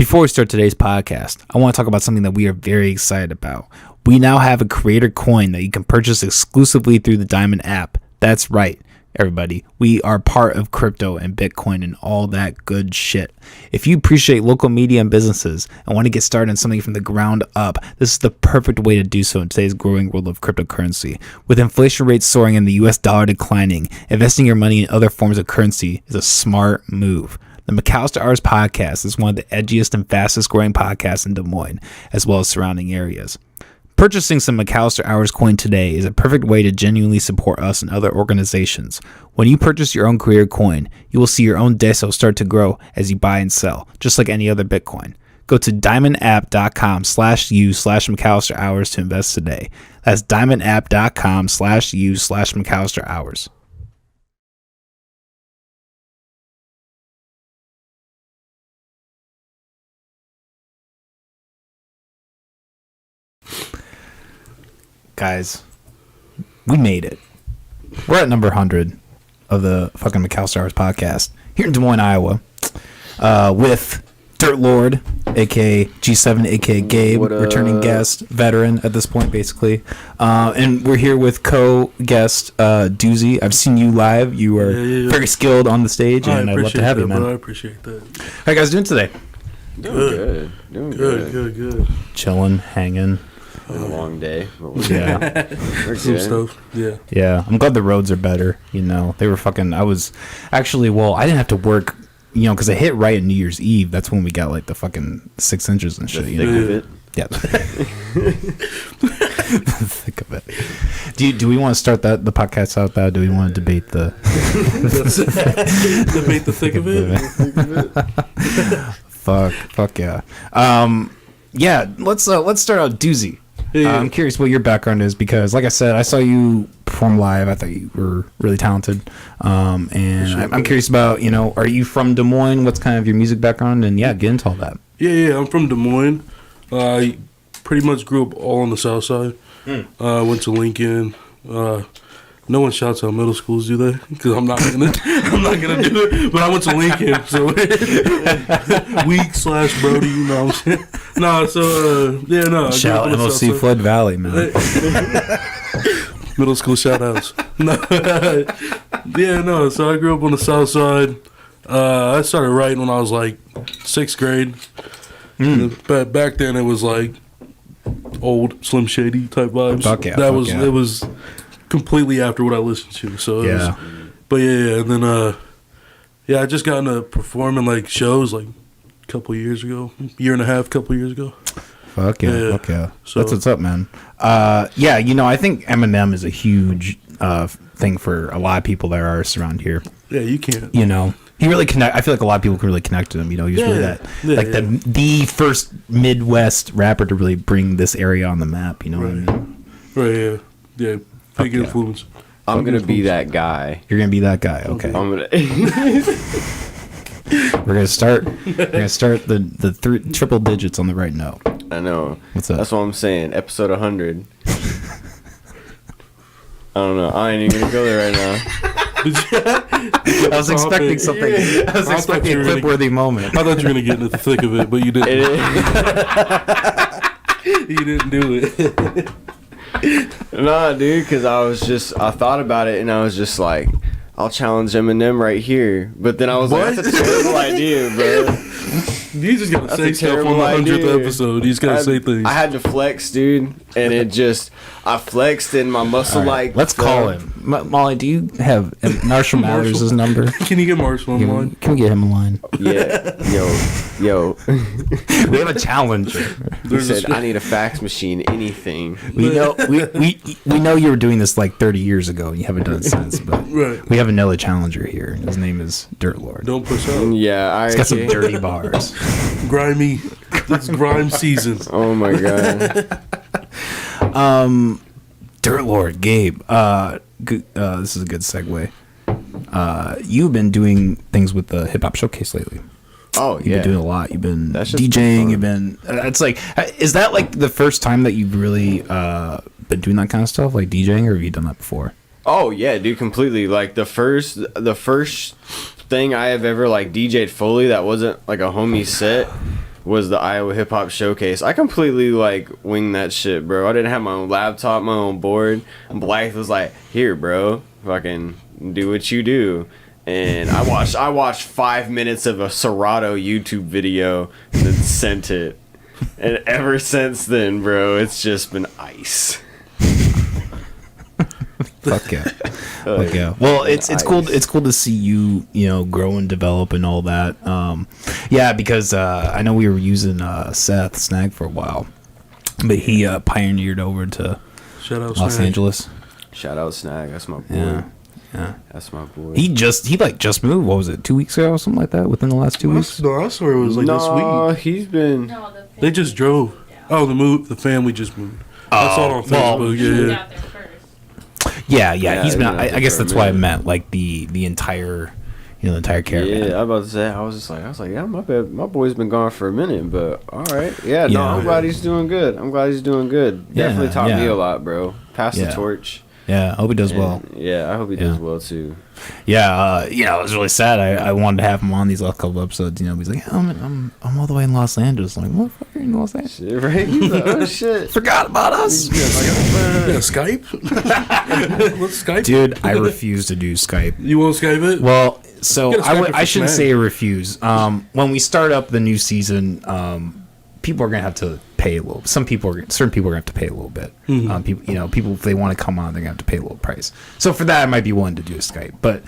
Before we start today's podcast, I want to talk about something that we are very excited about. We now have a creator coin that you can purchase exclusively through the Diamond app. That's right, everybody. We are part of crypto and Bitcoin and all that good shit. If you appreciate local media and businesses and want to get started on something from the ground up, this is the perfect way to do so in today's growing world of cryptocurrency. With inflation rates soaring and the US dollar declining, investing your money in other forms of currency is a smart move. The MCALLISTER Hours podcast is one of the edgiest and fastest growing podcasts in Des Moines, as well as surrounding areas. Purchasing some MCALLISTER Hours coin today is a perfect way to genuinely support us and other organizations. When you purchase your own creator coin, you will see your own deso start to grow as you buy and sell, just like any other Bitcoin. Go to diamondapp.com/u/McAllister Hours to invest today. That's diamondapp.com/u/McAllister Hours. Guys, we made it. We're at number 100 of the fucking MCALLISTER Hours podcast here in Des Moines, Iowa, with Dirt Lxrd, aka G7, aka Gabe, returning guest, veteran at this point, basically. And we're here with co-guest Doozy. I've seen you live. You are very skilled on the stage, and I'd love to have you, man. I appreciate that. How you guys doing today? Doing good. Chilling, hanging. A long day. Yeah. Some stuff. Yeah. I'm glad the roads are better. You know, they were fucking. I was actually, I didn't have to work, you know, because I hit right at New Year's Eve. That's when we got like the fucking 6 inches and shit. The thick of it. Yeah. The thick of it. Do we want to start the podcast out that? Do we want to debate the debate the thick of it? Fuck yeah. Yeah. Let's start out Doozy. Yeah. I'm curious what your background is because, like I said, I saw you perform live. I thought you were really talented. And I'm curious about, you know, are you from Des Moines? What's kind of your music background? And get into all that. Yeah, I'm from Des Moines. I pretty much grew up all on the south side. Went to Lincoln. No one shouts out middle schools, do they? Because I'm not gonna do it. But I went to Lincoln, so weak/Brody, you know what I'm saying? Shout MOC Flood Valley, man. Middle school shout outs. So I grew up on the south side. I started writing when I was like 6th grade. But back then it was like old Slim Shady type vibes. It was completely after what I listened to. So and then I just got into performing like shows like a couple years ago, year and a half, couple years ago. Fuck yeah. So, that's what's up, man. You know, I think Eminem is a huge thing for a lot of people that are artists around here. Yeah, you can't. You know, he really connect. I feel like a lot of people can really connect to him. You know, he's really the first Midwest rapper to really bring this area on the map. You know what I mean? Right. Yeah. Big influence. I'm gonna be that guy. You're gonna be that guy. Okay. I'm gonna. We're gonna start. the triple digits on the right note. I know. What's up? That's what I'm saying. Episode 100. I don't know. I ain't even gonna go there right now. I was expecting something. I was expecting a clip-worthy moment. I thought you were gonna get into the thick of it, but you didn't. You didn't do it. Nah, dude, because I thought about it and I was just like, I'll challenge Eminem right here. But then I was like, that's a terrible idea, bro. You just gotta say stuff on the 100th episode. You just gotta say things. I had to flex, dude, and I flexed and my muscle let's call him. Molly, do you have Marshall Mathers' number? Can you get Marshall on line? Can we get him a line? Yeah. Yo. We have a challenger. He said, I need a fax machine, anything. We know you were doing this like 30 years ago and you haven't done it since, but we have another challenger here. His name is Dirt Lxrd. Don't push out. Yeah, he's got some dirty bars. Grimy. It's grime season. Oh my god. Dirt Lxrd, Gabe. This is a good segue. You've been doing things with the Hip Hop Showcase lately. Oh, You've been doing a lot. You've been That's DJing. You've been. It's like, is that like the first time that you've really been doing that kind of stuff, like DJing, or have you done that before? Oh yeah, dude, completely. Like the first thing I have ever like DJ'd fully that wasn't like a homie set was the Iowa Hip Hop Showcase. I completely like winged that shit, bro. I didn't have my own laptop, my own board. And Blythe was like, "Here, bro, fucking do what you do." And I watched 5 minutes of a Serato YouTube video and then sent it. And ever since then, bro, it's just been ice. Fuck yeah. Fuck yeah. Well, it's cool. It's cool to see you grow and develop and all that. Yeah, because I know we were using Seth Snag for a while, but he pioneered over to Los Angeles. Shout out Snag. That's my boy. Yeah, that's my boy. He just moved. What was it? 2 weeks ago or something like that? Within the last 2 weeks? No, I swear it was like this week. He's been. No, they just drove. Oh, the family just moved. I saw it on Facebook. Yeah. He's been. I guess that's why I meant like the entire, the entire caravan. Yeah, I was about to say. I was like, yeah, my boy's been gone for a minute, but all right. Yeah, no, I'm glad he's doing good. Definitely taught me a lot, bro. Pass the torch. Yeah, I hope he does well. Yeah, I hope he does well too. Yeah, it was really sad. I wanted to have him on these last couple episodes. He's like, I'm all the way in Los Angeles. I'm like, motherfucker, you're in Los Angeles, shit, right? He's like, oh shit, forgot about us. Skype? Let's Skype, dude. I refuse to do Skype. You won't Skype it? Well, so I shouldn't say refuse. When we start up the new season, people are gonna have to pay a little. Certain people are gonna have to pay a little bit. Mm-hmm. People if they want to come on, they're gonna have to pay a little price. So for that, I might be willing to do a Skype. But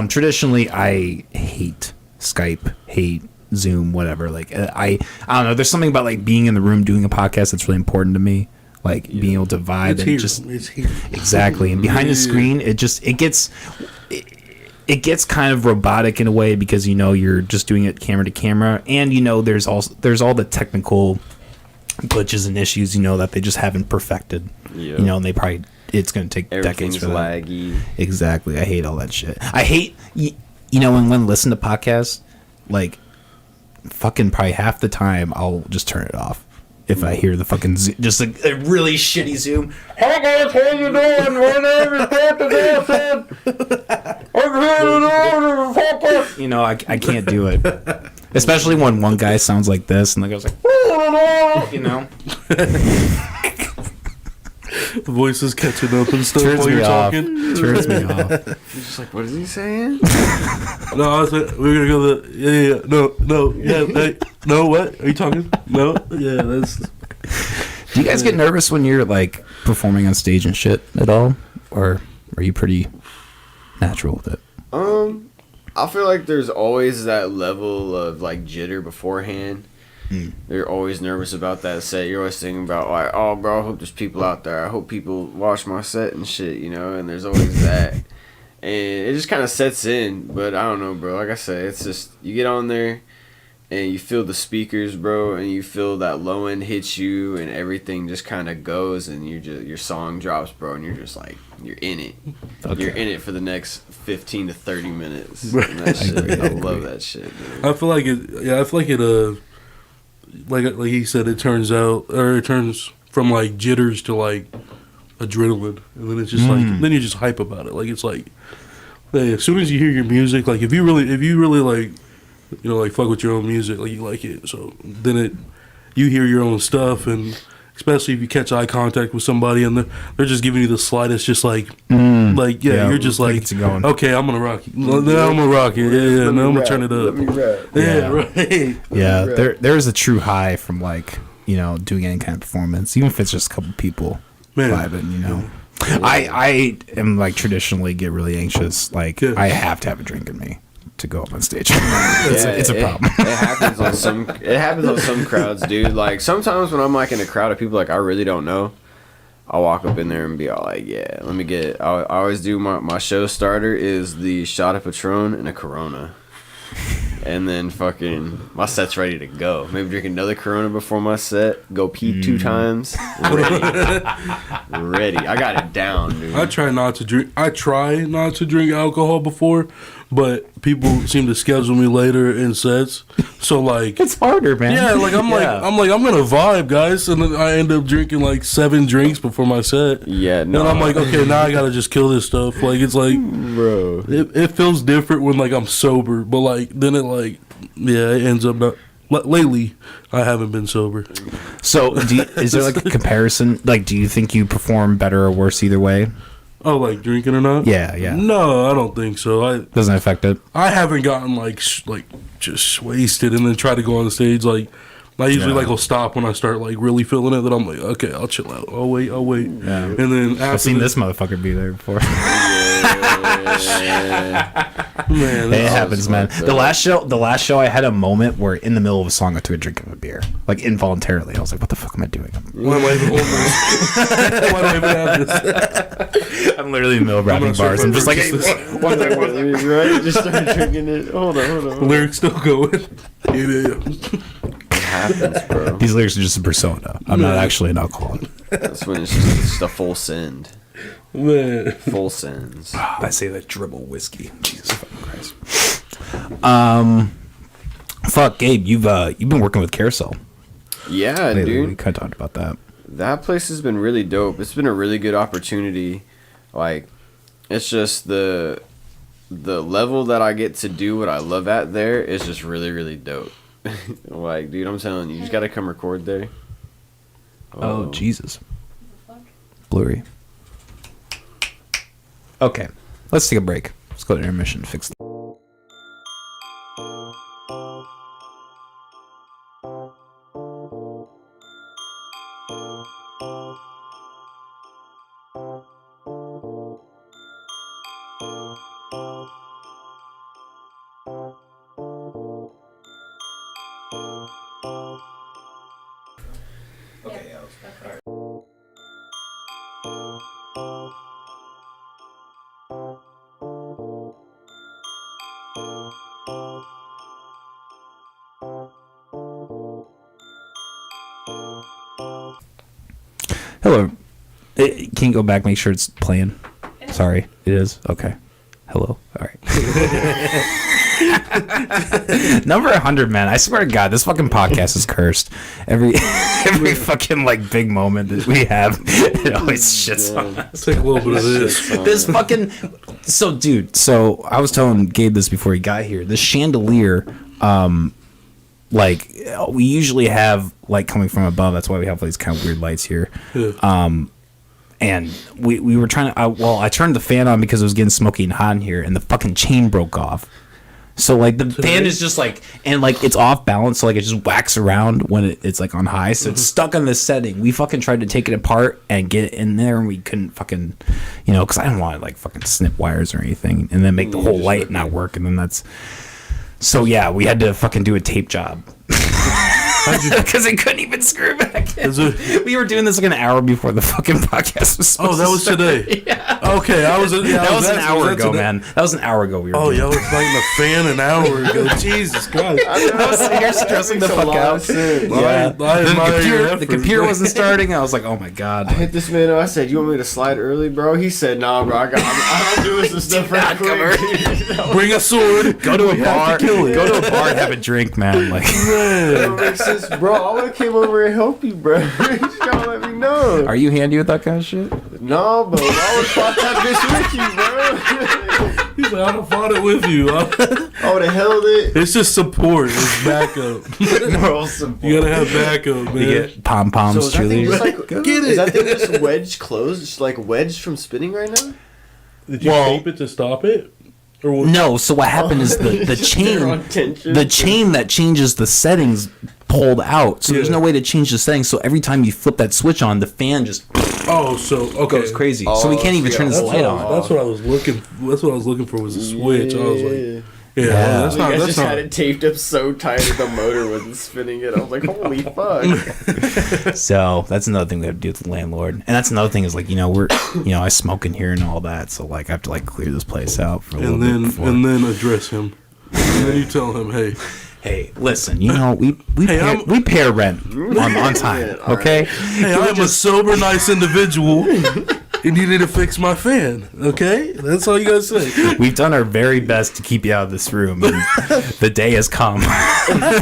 traditionally, I hate Skype, hate Zoom, whatever. Like I don't know. There's something about like being in the room doing a podcast that's really important to me. Like being able to vibe it's here. Exactly. And behind the screen, it gets kind of robotic in a way because you're just doing it camera to camera, and there's all the technical glitches and issues that they just haven't perfected. Yep. And they probably it's going to take decades for that. Laggy. Exactly. I hate all that shit. I hate when I listen to podcasts, like fucking probably half the time I'll just turn it off. If I hear the fucking just a really shitty Zoom. Hey guys, how you doing? My name is Captain Wilson. I'm here to do I can't do it. Especially when one guy sounds like this and the guy's like, voices catching up and stuff turns while you're talking. Turns me off. You're just like, what is he saying? No, I was like, we're gonna go hey, no, what? Are you talking? No, yeah, that's. Do you guys get nervous when you're like performing on stage and shit at all, or are you pretty natural with it? I feel like there's always that level of like jitter beforehand. They're always nervous about that set. You're always thinking about like, oh, bro, I hope there's people out there. I hope people watch my set and shit, and there's always that. And it just kind of sets in. But I don't know, bro. Like I said, it's just, you get on there and you feel the speakers, bro, and you feel that low end hits you and everything just kind of goes and your song drops, bro, and you're just like, you're in it. Okay. You're in it for the next 15 to 30 minutes. And that shit, I love that shit, dude. I feel like it, like he said, it turns from like jitters to like adrenaline, and then it's just like then you're just hype about it. Like it's like, hey, as soon as you hear your music, like if you really like, like fuck with your own music, like you like it, so then you hear your own stuff, and especially if you catch eye contact with somebody and they're just giving you the slightest, just like you're just like, okay, I'm gonna rock you. Now I'm gonna rock it. Yeah, now I'm gonna turn it up. Let me rap. Yeah, right. Yeah, there's a true high from like doing any kind of performance, even if it's just a couple people vibing. I am like traditionally get really anxious. Like I have to have a drink in me to go up on stage. It's a problem. It happens on some crowds, dude. Like sometimes when I'm like in a crowd of people like I really don't know, I'll walk up in there and be all like, yeah, let me get. I always do my show starter is the shot of Patron and a Corona, and then fucking my set's ready to go. Maybe drink another Corona before my set. Go pee 2 times. Ready. I got it down, dude. I try not to drink alcohol before, but people seem to schedule me later in sets. So like it's harder, man. Yeah, like I'm gonna vibe, guys, and then I end up drinking like 7 drinks before my set. Yeah, no. And I'm like, okay, now I gotta just kill this stuff. Like it's like, bro, it feels different when like I'm sober, but like then it ends up not. lately, I haven't been sober. So, is there like a comparison? Like, do you think you perform better or worse either way? Oh, like drinking or not? Yeah. No, I don't think so. Doesn't affect it. I haven't gotten like just wasted and then try to go on the stage. Like I usually will stop when I start like really feeling it. Then I'm like, okay, I'll chill out. I'll wait. Yeah. And then after I've seen this motherfucker be there before. Man, it happens, man. The last show, I had a moment where in the middle of a song I took a drink of a beer, like involuntarily. I was like, "What the fuck am I doing? Why do I even hold this? Why do I even have this?" I'm literally in the middle of rapping bars. I'm just like, hey, right? Just started drinking it. Hold on. The lyrics still going. Yeah. It happens, bro. These lyrics are just a persona. I'm not actually an alcoholic. That's when it's just a full send. Man. Full sends. I say that dribble whiskey. Jesus fucking Christ. Fuck, Gabe, you've been working with Carousel. Yeah, lately. dude. We kind of talked about that. That place has been really dope. It's been a really good opportunity. Like, it's just the level that I get to do what I love at there is just really, really dope. Like, dude, I'm telling you, you just gotta come record there. Oh Jesus. Blurry. Okay, let's take a break. Let's go to intermission and fix it. Okay, hello. Can you go back? Make sure it's playing. Sorry, it is. Okay. Hello. All right. Number 100, man. I swear to God, this fucking podcast is cursed. Every fucking like big moment that we have, it always shits on us. Let's take a little bit of this. This fucking dude. So I was telling Gabe this before he got here. This chandelier, like we usually have light coming from above. That's why we have these kind of weird lights here. Yeah. And we were trying to. I turned the fan on because it was getting smoky and hot in here, and the fucking chain broke off. So like the fan is just like, and like it's off balance, so like it just whacks around when it's like on high, so it's stuck on this setting. We fucking tried to take it apart and get it in there, and we couldn't fucking, because I didn't want to like fucking snip wires or anything, and then make the whole light not work, and then that's. So yeah, we had to fucking do a tape job. Because it couldn't even screw back in. We were doing this like an hour before the fucking podcast was supposed that was today. Yeah. Okay, that was an hour ago, man. That was an hour ago. We were. Y'all was fighting a fan an hour ago. Jesus Christ! I was sitting here stressing the fuck out. Yeah. The computer wasn't starting. I was like, oh my God. I hit this man up. I said, you want me to slide early, bro? He said, nah, bro. I don't do this stuff right quick. Bring a sword. Go to a bar. Go to a bar and have a drink, man. Like, bro, I would have came over and help you, bro. You just gotta let me know. Are you handy with that kind of shit? No, but I would have fought that bitch with you, bro. He's like, I would have fought it with you. I would have held it. It's just support. It's backup. Moral support. You gotta have backup, man. You get pom-poms, cheerleaders. Like, get it. Is that thing just wedged closed? It's like wedged from spinning right now? Did you tape it to stop it? Or no, so what happened is the chain that changes the settings pulled out, so there's no way to change the settings. So every time you flip that switch on, the fan just goes crazy. So we can't even turn this light on. That's what I was looking. That's what I was looking for was a switch. I was like, that's not. That's had it taped up so tight that the motor wasn't spinning it. I was like, holy fuck. So that's another thing we have to do with the landlord, and that's another thing is like we're I smoke in here and all that, so like I have to like clear this place out for a little bit before. And then address him, and then you tell him, hey, listen, we pay rent on time, okay? Hey, I'm a sober, nice individual, and you need to fix my fan, okay? That's all you gotta say. We've done our very best to keep you out of this room, and the day has come. He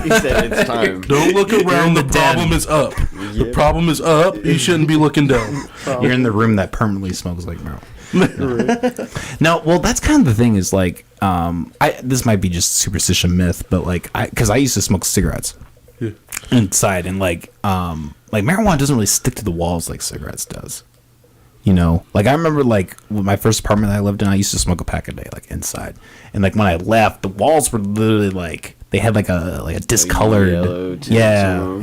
said it's time. Don't look around. The problem is up. Yep. The problem is up. You shouldn't be looking down. You're in the room that permanently smells like marijuana. No, well, that's kind of the thing is like, this might be just superstition myth, but like, because I used to smoke cigarettes, inside, and like marijuana doesn't really stick to the walls like cigarettes does. You know, like I remember like with my first apartment that I lived in, I used to smoke a pack a day, like inside, and like when I left, the walls were literally like they had like a discolored,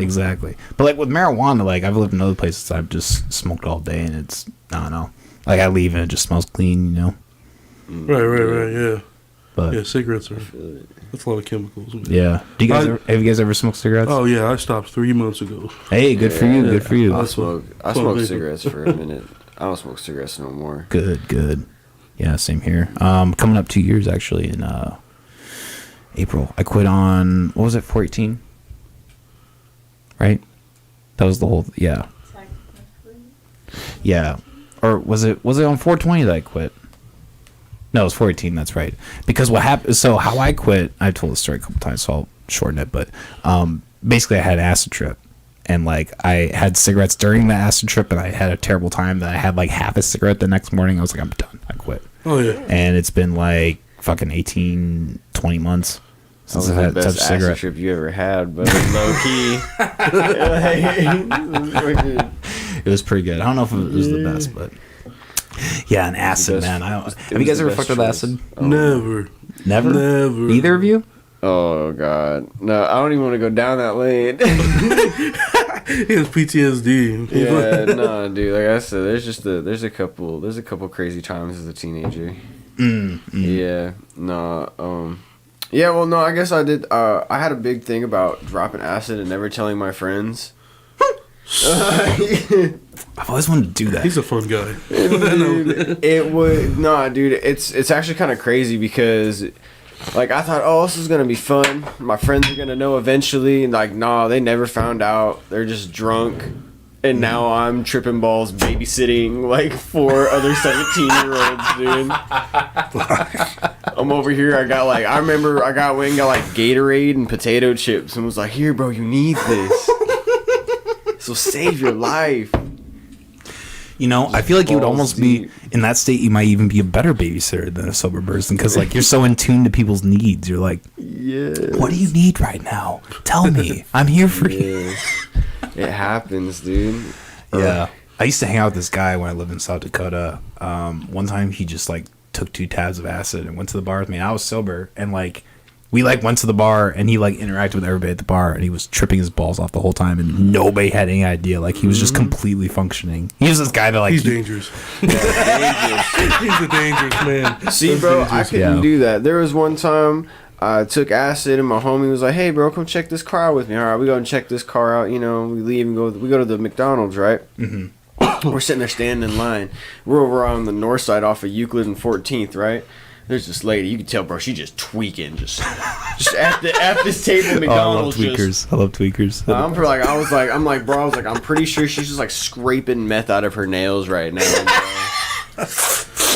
exactly. But like with marijuana, like I've lived in other places, I've just smoked all day, and it's I don't know, like I leave and it just smells clean, you know. Right, yeah. But yeah, cigarettes are that's a lot of chemicals. Yeah. Do you guys have you guys ever smoked cigarettes? Oh yeah, I stopped 3 months ago. Hey, good for you. Good for you. I smoked cigarettes for a minute. I don't smoke cigarettes no more. Good. Yeah, same here. Coming up 2 years actually in April. I quit on what was it, 4/18? Right? That was the whole yeah. Or was it on 4/20 that I quit? No, it was 4/18, that's right. Because what happened, so how I quit, I've told the story a couple times, so I'll shorten it, but basically I had an acid trip. And like I had cigarettes during the acid trip, and I had a terrible time. That I had like half a cigarette the next morning. I was like, I'm done. I quit. Oh yeah. And it's been like fucking 18, 20 months since I've had the best touched a cigarette. acid trip you ever had, but low key. It was pretty good. I don't know if it was the best, but yeah, an acid, man. Have you guys ever fucked with acid? Oh. Never. Either of you? Oh god, no! I don't even want to go down that lane. He has PTSD. Yeah, no, dude. Like I said, there's a couple crazy times as a teenager. Yeah, no. Yeah, well, no. I guess I did. I had a big thing about dropping acid and never telling my friends. I've always wanted to do that. He's a fun guy. Dude, it's actually kind of crazy because. Like, I thought, oh, this is going to be fun. My friends are going to know eventually. And, like, nah, they never found out. They're just drunk. And now I'm tripping balls babysitting, like, 4 other 17-year-olds, dude. I'm over here. I remember I got like, Gatorade and potato chips and was like, here, bro, you need this. So save your life. You know, I feel like you would almost be in that state. You might even be a better babysitter than a sober person because, like, you're so in tune to people's needs. You're like, what do you need right now? Tell me. I'm here for you. It happens, dude. Yeah. I used to hang out with this guy when I lived in South Dakota. One time he just, like, took 2 tabs of acid and went to the bar with me. I was sober, and, like, we like went to the bar and he like interacted with everybody at the bar and he was tripping his balls off the whole time and nobody had any idea. Like he was just completely functioning. He was this guy that like he's dangerous. He's a dangerous man. See, bro, I couldn't do that. There was one time I took acid and my homie was like, "Hey, bro, come check this car out with me." All right, we go and check this car out. You know, we leave and go. We go to the McDonald's, right? Mm-hmm. We're sitting there standing in line. We're over on the north side off of Euclid and 14th, right? There's this lady, you can tell, bro, she just tweaking, just at this table, McDonald's. I love tweakers. I'm like, bro, I'm pretty sure she's just like scraping meth out of her nails right now, bro.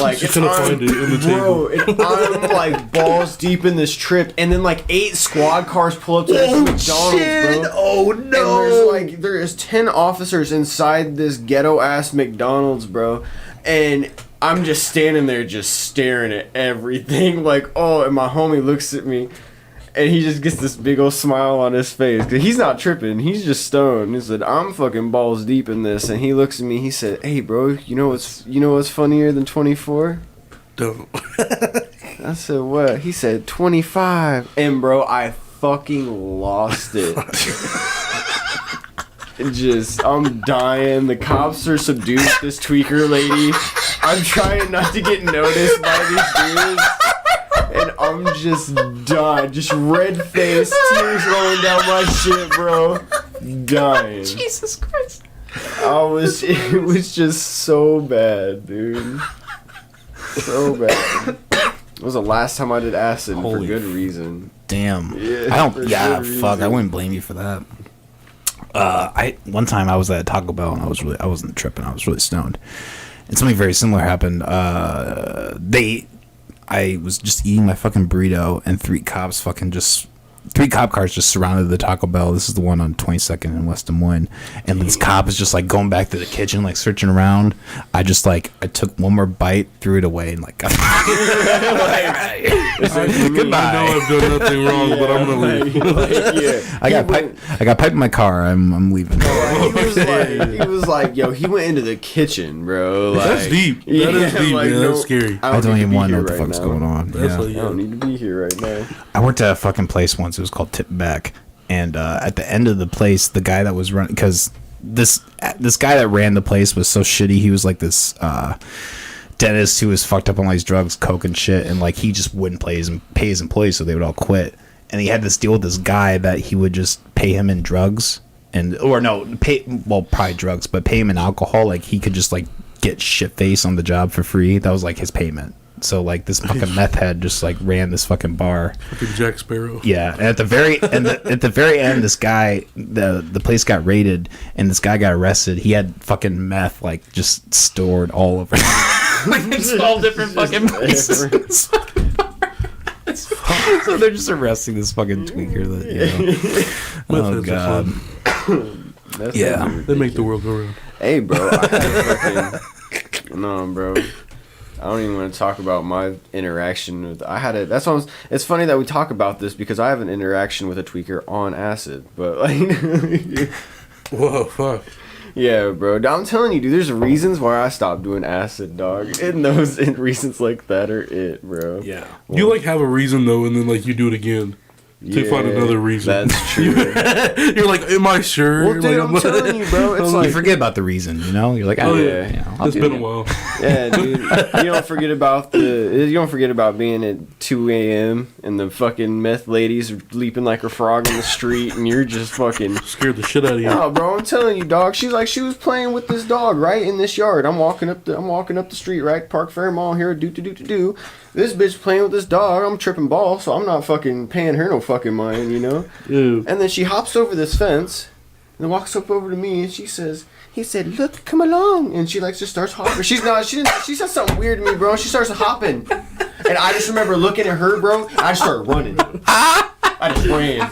Like, she's gonna find it in the table. And I'm like balls deep in this trip, and then like 8 squad cars pull up to this McDonald's, bro. Oh no! And there is 10 officers inside this ghetto ass McDonald's, bro, and I'm just standing there just staring at everything like, oh, and my homie looks at me and he just gets this big old smile on his face because he's not tripping, he's just stoned. He said, I'm fucking balls deep in this, and he looks at me, he said, hey bro, you know what's funnier than 24? Don't. I said, what? He said 25. And bro, I fucking lost it. I'm dying. The cops are subdued this tweaker lady. I'm trying not to get noticed by these dudes. And I'm just dying. Just red face, tears rolling down my shit, bro. Dying. Jesus Christ. It was just so bad, dude. So bad. It was the last time I did acid for good reason. Damn. Yeah, fuck. I wouldn't blame you for that. One time I was at Taco Bell and I wasn't tripping. I was really stoned, and something very similar happened. I was just eating my fucking burrito and 3 cops fucking just 3 cop cars just surrounded the Taco Bell. This is the one on 22nd and West Des Moines. And this cop is just like going back to the kitchen, like searching around. I took one more bite, threw it away, and like, goodbye. I know I've done nothing wrong, but I'm gonna leave. I got pipe in my car. I'm leaving. He was like, yo, he went into the kitchen, bro. Like, that's deep. That is deep, like, man. no, That's scary. I don't even want to know what the fuck's going on. That's I don't need to be here right now. I worked at a fucking place once. It was called Tip Back, and at the end of the place, the guy that was running, because this guy that ran the place was so shitty. He was like this dentist who was fucked up on all these drugs, coke and shit, and like he just wouldn't pay his employees, so they would all quit. And he had this deal with this guy that he would just pay him in drugs, probably drugs, but pay him in alcohol. Like he could just like get shit face on the job for free. That was like his payment. So like this fucking meth head just like ran this fucking bar. Fucking Jack Sparrow. Yeah, and at the very end, this guy, the place got raided, and this guy got arrested. He had fucking meth like just stored all over, like in all different fucking places. So they're just arresting this fucking tweaker. Oh god. They make the world go round. Hey, bro. I had a fucking... No, bro. I don't even want to talk about my interaction with... It's funny that we talk about this because I have an interaction with a tweaker on acid. But, like... Whoa, fuck. Yeah, bro. I'm telling you, dude, there's reasons why I stopped doing acid, dog. And reasons like that are it, bro. Yeah. You, like, have a reason, though, and then, like, you do it again. To find another reason. That's true. You're like, am I sure? Well, dude, like, I'm telling you, bro. It's like... You forget about the reason, you know? You're like, oh, yeah. You know, it's been a while. Yeah, dude. You don't forget about being at 2 a.m. and the fucking meth ladies are leaping like a frog in the street and you're just fucking... Scared the shit out of you. No, bro, I'm telling you, dog. She was playing with this dog right in this yard. I'm walking up the street, right? Park Fair Mall here, do. This bitch playing with this dog. I'm tripping balls, so I'm not fucking paying her no fucking mind, you know? Ew. And then she hops over this fence and walks up over to me and he said, look, come along. And she like just starts hopping. She said something weird to me, bro. She starts hopping. And I just remember looking at her, bro. I just started running. I just ran.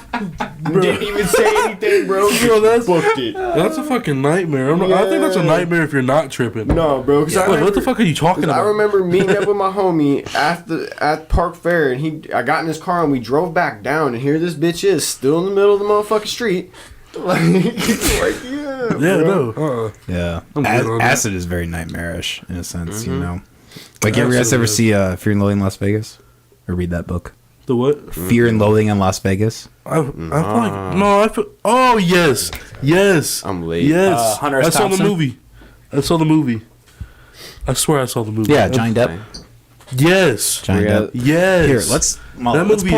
Didn't even say anything, bro. That's booked it. That's a fucking nightmare. I think that's a nightmare if you're not tripping. No, bro. What the fuck are you talking about? I remember meeting up with my homie at Park Fair, and I got in his car and we drove back down, and here this bitch is still in the middle of the motherfucking street. Like yeah, no. Yeah. Acid is very nightmarish in a sense, you know. Like, you guys ever see Fear and Loathing in Las Vegas? Or read that book? The what? Fear and Loathing in Las Vegas. I feel oh yes. I'm late. Yes. Hunter S. I saw Thompson? the movie. I swear I saw the movie. Yeah, Johnny Depp. Yes. Johnny Depp. Yes. Here, let's pull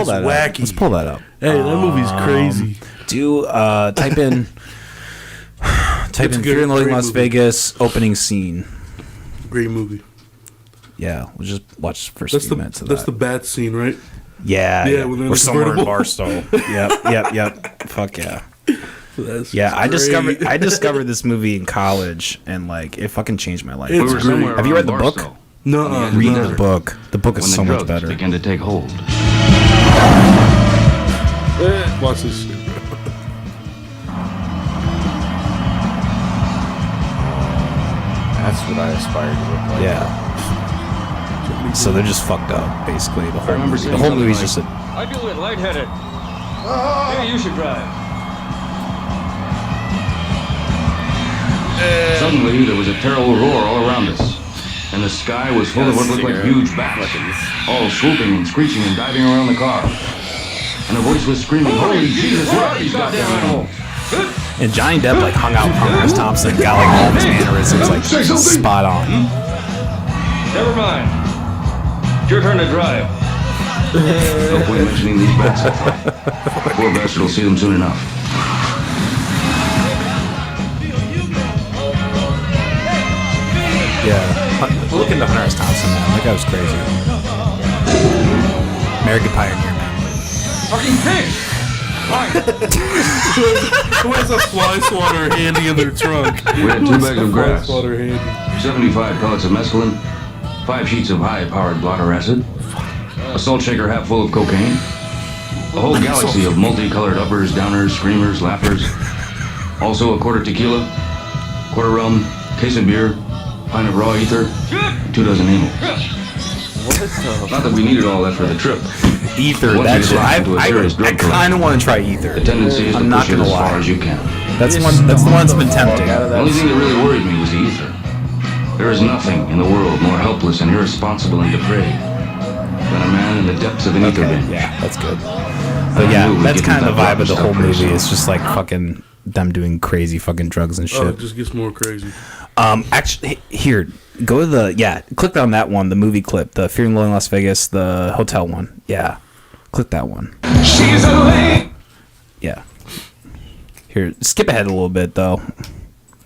that wacky. Up. Let's pull that up. Hey, that movie's crazy. Type in Fear and Loathing in Las Vegas opening scene. Great movie. Yeah, we'll just watch the first few minutes of that. That's the bat scene, right? Yeah. We're somewhere in Barstow. Yep. Fuck yeah. That's I discovered this movie in college, and like it fucking changed my life. It's great. Have you read the book? No. Read the book. The book is so much better. Begin to take hold. Watch this shit. That's what I aspire to look like. Yeah. So they're just fucked up, basically. The whole movie's just I do it lightheaded. Yeah, you should drive. Suddenly, there was a terrible roar all around us, and the sky was full of what looked like huge bats, all swooping and screeching and diving around the car. And a voice was screaming, "Holy Jesus, where are these goddamn animals?" And Johnny Depp like hung out with Hunter S. Thompson, got like all of his mannerisms like spot on. Never mind. It's your turn to drive. No point mentioning these bats. Poor bastard will see them soon enough. Yeah. Look into Hunter S. Thompson, man. That guy was crazy. American Pioneer, man. Fucking fish! Who has a fly swatter handy in their trunk? We had 2 bags of grass, Fly swatter handy. 75 pellets of mescaline, 5 sheets of high-powered blotter acid, a salt shaker half full of cocaine, A whole galaxy of multicolored uppers, downers, screamers, laughers. Also a quarter tequila, quarter rum, case of beer, pint of raw ether, 2 dozen amyl. Not that we needed all that for the trip. Ether, that shit. I kind of want to try ether. The tendency is to push it as far as you can. That's the one that's been tempting. The only thing that really worried me was the ether. There is nothing in the world more helpless and irresponsible and depraved than a man in the depths of an ether bin. Yeah, that's good. But yeah, that's kind of the vibe of the whole movie. It's just like fucking them doing crazy fucking drugs and shit. Oh, it just gets more crazy. Actually, here, go to click on that one, the movie clip, the Fear and Loathing in Las Vegas, the hotel one. Yeah, click that one. She's a lady. Yeah. Here, skip ahead a little bit though,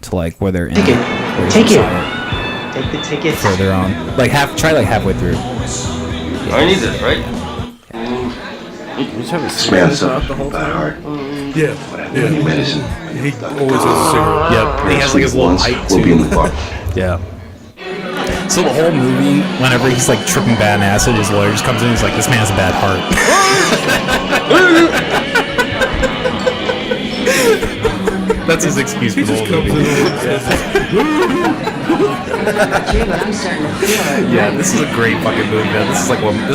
to like where they're in. Take it. Take it. Take the ticket. Further on, like try halfway through. I need this, right? This man's up the whole time. Yeah. Medicine. He always has a cigarette. Yep. He has like his little pipe too. We'll be in the bar. Yeah. So the whole movie, whenever he's like tripping bad on acid, his lawyer just comes in and he's like, "This man has a bad heart." That's his excuse for the whole movie. Yeah, this is a great fucking movie, man. This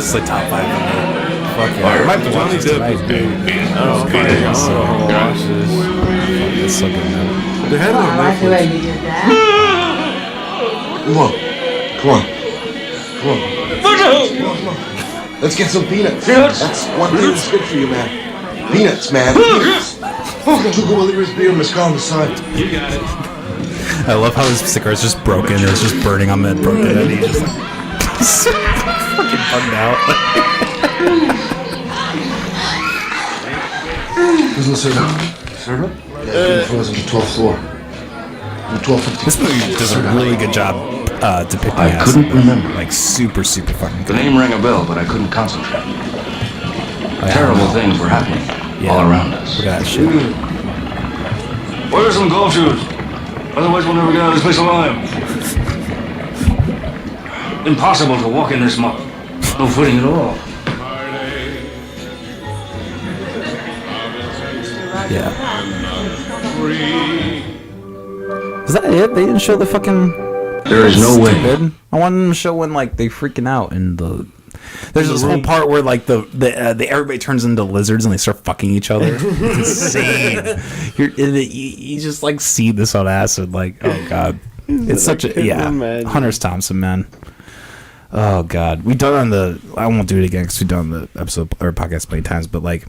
is like top 5 for me. Fuck yeah. I might have to watch this tonight. It's so good, man. They had it on Netflix. Come on. Let's get some peanuts. That's one thing that's good for you, man. Peanuts, man. Peanuts. Two Lxrd beer, mezcal on the side. You got it. I love how his cigar is just broken. It's just burning on the broken end. He's just like fucking bugged out. Who's the server? Server? Yeah, it was on the 12th floor. On the 12th. This movie does a really good job depicting I acid. couldn't remember. Like super fucking The good. name rang a bell, but I couldn't concentrate. Terrible things were happening all around us. Look at that shit. Order some golf shoes. Otherwise, we'll never get out of this place alive. Impossible to walk in this muck. No footing at all. Yeah. Is that it? They didn't show the fucking. There is no way. Stupid. I wanted them to show when like they freaking out and the. There's this whole part where like the everybody turns into lizards and they start fucking each other. It's insane. You just like see this on acid. Like, oh god, it's such a Hunter S. Thompson, man. Oh god, we done on the. I won't do it again because we've done the episode or podcast many times. But like,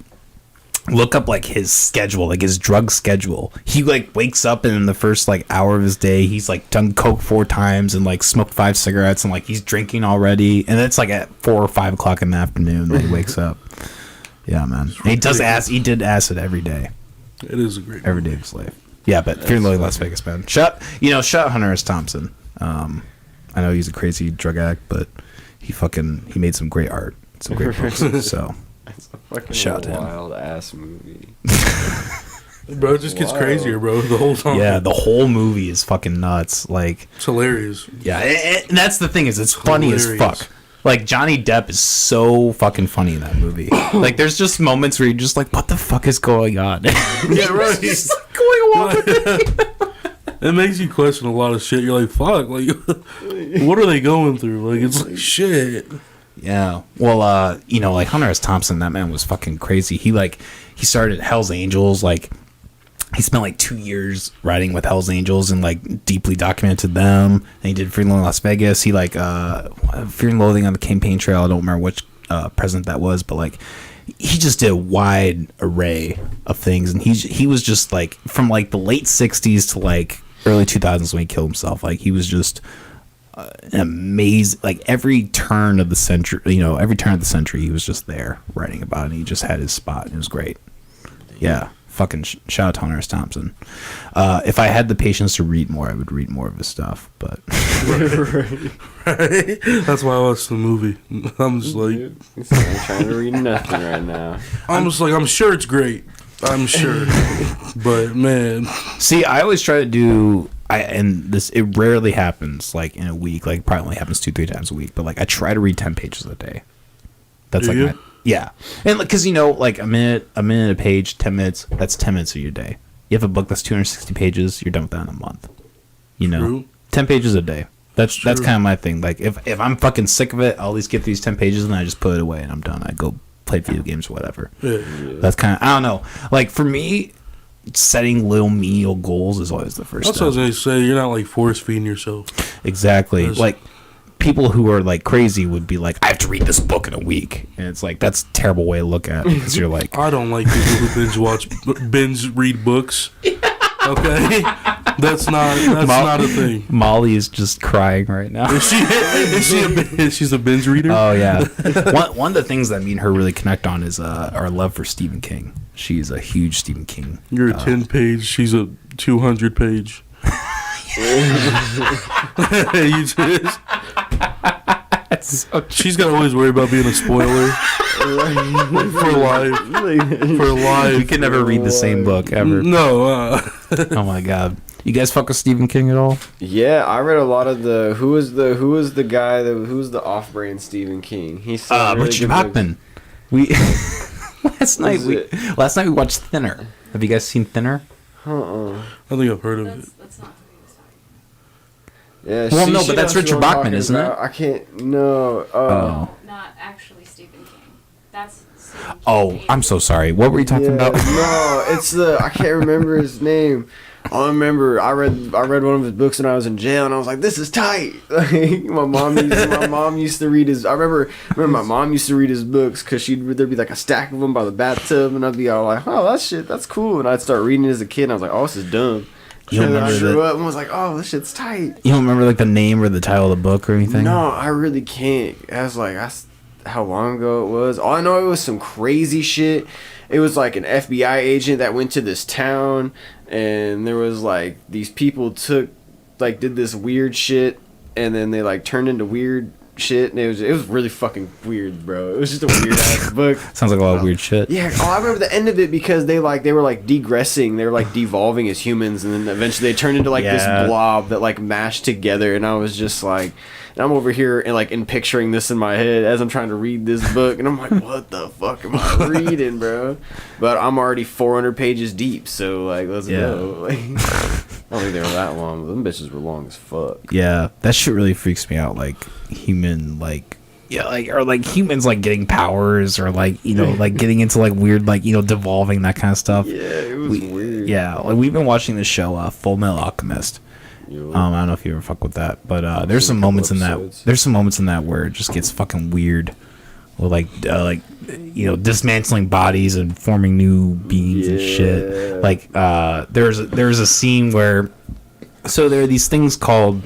look up like his schedule, like his drug schedule. He like wakes up and in the first like hour of his day, he's like done coke 4 times and like smoked 5 cigarettes and like he's drinking already. And it's like at 4 or 5 o'clock in the afternoon that he wakes up. Yeah, man. And he does acid. He did acid every day. It is a great every day of his life. Yeah, but Fear and Loathing in Las Vegas, man. Shut Hunter S. Thompson. I know he's a crazy drug addict, but he made some great art, some great books. So. It's a fucking Shout out wild ass movie. Bro, it just gets crazier, bro, the whole time. Yeah, the whole movie is fucking nuts. Like, it's hilarious. Yeah, and that's the thing is it's funny as fuck. Like Johnny Depp is so fucking funny in that movie. Like, there's just moments where you're just like, what the fuck is going on? Yeah, right. He's just going along with it. It makes you question a lot of shit. You're like, fuck, like, what are they going through? Like, it's like shit. Yeah. Well, like Hunter S. Thompson, that man was fucking crazy. He started Hell's Angels. Like, he spent like 2 years writing with Hell's Angels and like deeply documented them. And he did Fear and Loathing in Las Vegas. He like Fear and Loathing on the Campaign Trail. I don't remember which president that was, but like he just did a wide array of things. And he was just like from like the late 60s to like early 2000s when he killed himself. Like, he was just an amazing, like every turn of the century, he was just there writing about it. And he just had his spot and it was great. Yeah. Fucking shout out to Hunter S. Thompson. If I had the patience to read more, I would read more of his stuff, but right. That's why I watched the movie. I'm just like, I'm trying to read nothing right now. I'm just like, I'm sure it's great. I'm sure. But man, see, I always try to do it rarely happens like in a week, like probably only happens 2-3 times a week, but like I try to read 10 pages a day. That's Yeah, and because like a minute a page, 10 minutes. That's 10 minutes of your day. You have a book that's 260 pages. You're done with that in a month. True. 10 pages a day. That's kind of my thing. Like if I'm fucking sick of it, I'll at least get these 10 pages and I just put it away and I'm done. I go play video games or whatever. Yeah. That's kind of, I don't know. Like for me, setting little menial goals is always the first step. That's what I was going to say. You're not like force feeding yourself. Exactly. Like people who are like crazy would be like, I have to read this book in a week. And it's like, that's a terrible way to look at it. Because you're like, I don't like people who binge read books. Okay? That's not a thing. Molly is just crying right now. She's a binge reader? Oh, yeah. One of the things that me and her really connect on is our love for Stephen King. She's a huge Stephen King. You're a 10-page. She's a 200-page. You just... She's got to always worry about being a spoiler for life. We can never read the same book ever. No. Oh my god. You guys fuck with Stephen King at all? Yeah, I read a lot of the who was the guy that who was the off-brand Stephen King. He's really Richard Bachman. We last night we watched Thinner. Have you guys seen Thinner? I think I've heard of it. That's not who he was talking about. Yeah, well, no, but that's Richard Bachman, isn't it? I can't. No. No, not actually Stephen King. That's Stephen King. Oh, I'm so sorry. What were you talking about? No, it's I can't remember his name. All I remember, I read one of his books when I was in jail, and I was like, "This is tight." Like, my mom used to read his. I remember my mom used to read his books because there'd be like a stack of them by the bathtub, and I'd be all like, "Oh, that's cool," and I'd start reading it as a kid, and I was like, "Oh, this is dumb." And then I grew up and was like, "Oh, this shit's tight." You don't remember like the name or the title of the book or anything? No, I really can't. I was like, how long ago it was. All I know, it was some crazy shit. It was like an FBI agent that went to this town, and there was like these people did this weird shit, and then they like turned into weird shit, and it was really fucking weird, bro. It was just a weird ass book. Sounds like a lot of weird shit. Yeah. I remember the end of it because they were like degressing, they were like devolving as humans, and then eventually they turned into like this blob that like mashed together, and I was just like. And I'm over here and picturing this in my head as I'm trying to read this book, and I'm like, what the fuck am I reading, bro? But I'm already 400 pages deep, so like, let's go. Like, I don't think they were that long, but them bitches were long as fuck. Yeah, that shit really freaks me out. Like human, or humans like getting powers, or like like getting into like weird devolving, that kind of stuff. Yeah, it was weird. Yeah, like we've been watching this show, Full Metal Alchemist. I don't know if you ever fuck with that, but there's some moments in that. There's some moments in that where it just gets fucking weird, with dismantling bodies and forming new beings and shit. Like there's a scene where, so there are these things called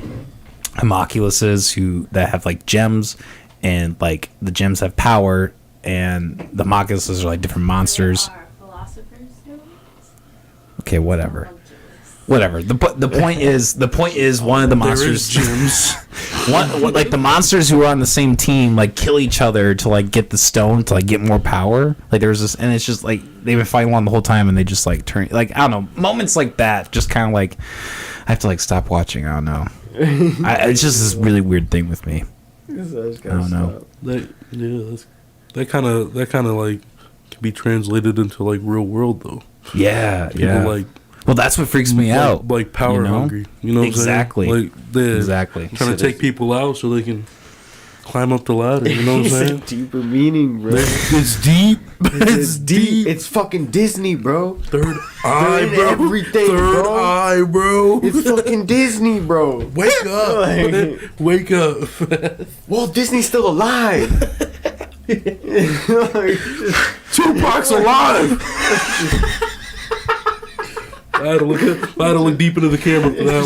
homunculuses that have like gems, and like the gems have power, and the homunculuses are like different monsters. Okay, whatever. The point is one of the monsters like the monsters who are on the same team like kill each other to like get the stone to like get more power. Like there's this, and it's just like they've been fighting along the whole time, and they just like turn, like I don't know, moments like that just kind of like I have to like stop watching. I don't know. It's just this really weird thing with me. I don't know. That kind of like can be translated into like real world though. Yeah, people like. Well, that's what freaks me out. Like power hungry. You know what exactly. I'm saying? Like they're trying to take people out so they can climb up the ladder. You know what I'm saying? Deeper meaning, bro. It's deep. It's deep. It's fucking Disney, bro. Third eye, bro. Everything, Third eye, bro. It's fucking Disney, bro. Wake up. Wake up. Walt Disney's still alive. Tupac's alive. I had to look deep into the camera for that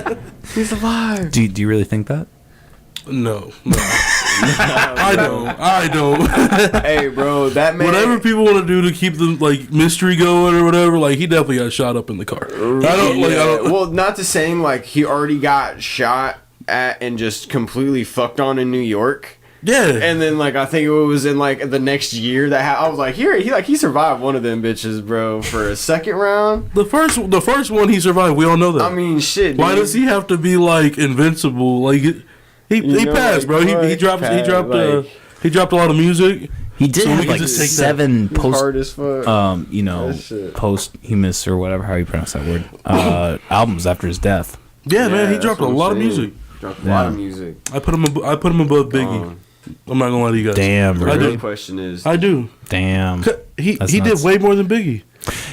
one. He's alive. Do you really think that? No. I don't. Hey, bro, that man. Whatever people want to do to keep the like mystery going or whatever, like he definitely got shot up in the car. I don't. Well, not to saying like he already got shot at and just completely fucked on in New York. Yeah, and then like I think it was in like the next year that I was like, he survived one of them bitches, bro, for a second round. The first one he survived. We all know that. I mean, shit. Why does he have to be like invincible? Like he passed, bro. He dropped He dropped a lot of music. He did So we have can like just take 7 Hard as fuck. That shit. posthumous or whatever how you pronounce that word albums after his death. Yeah, man, he that's dropped a what I'm lot of saying. music. Dropped a lot of music. I put him above Biggie. I'm not gonna lie to you guys. Damn, The really? real question is, I do. Damn. He That's did nuts. way more than Biggie.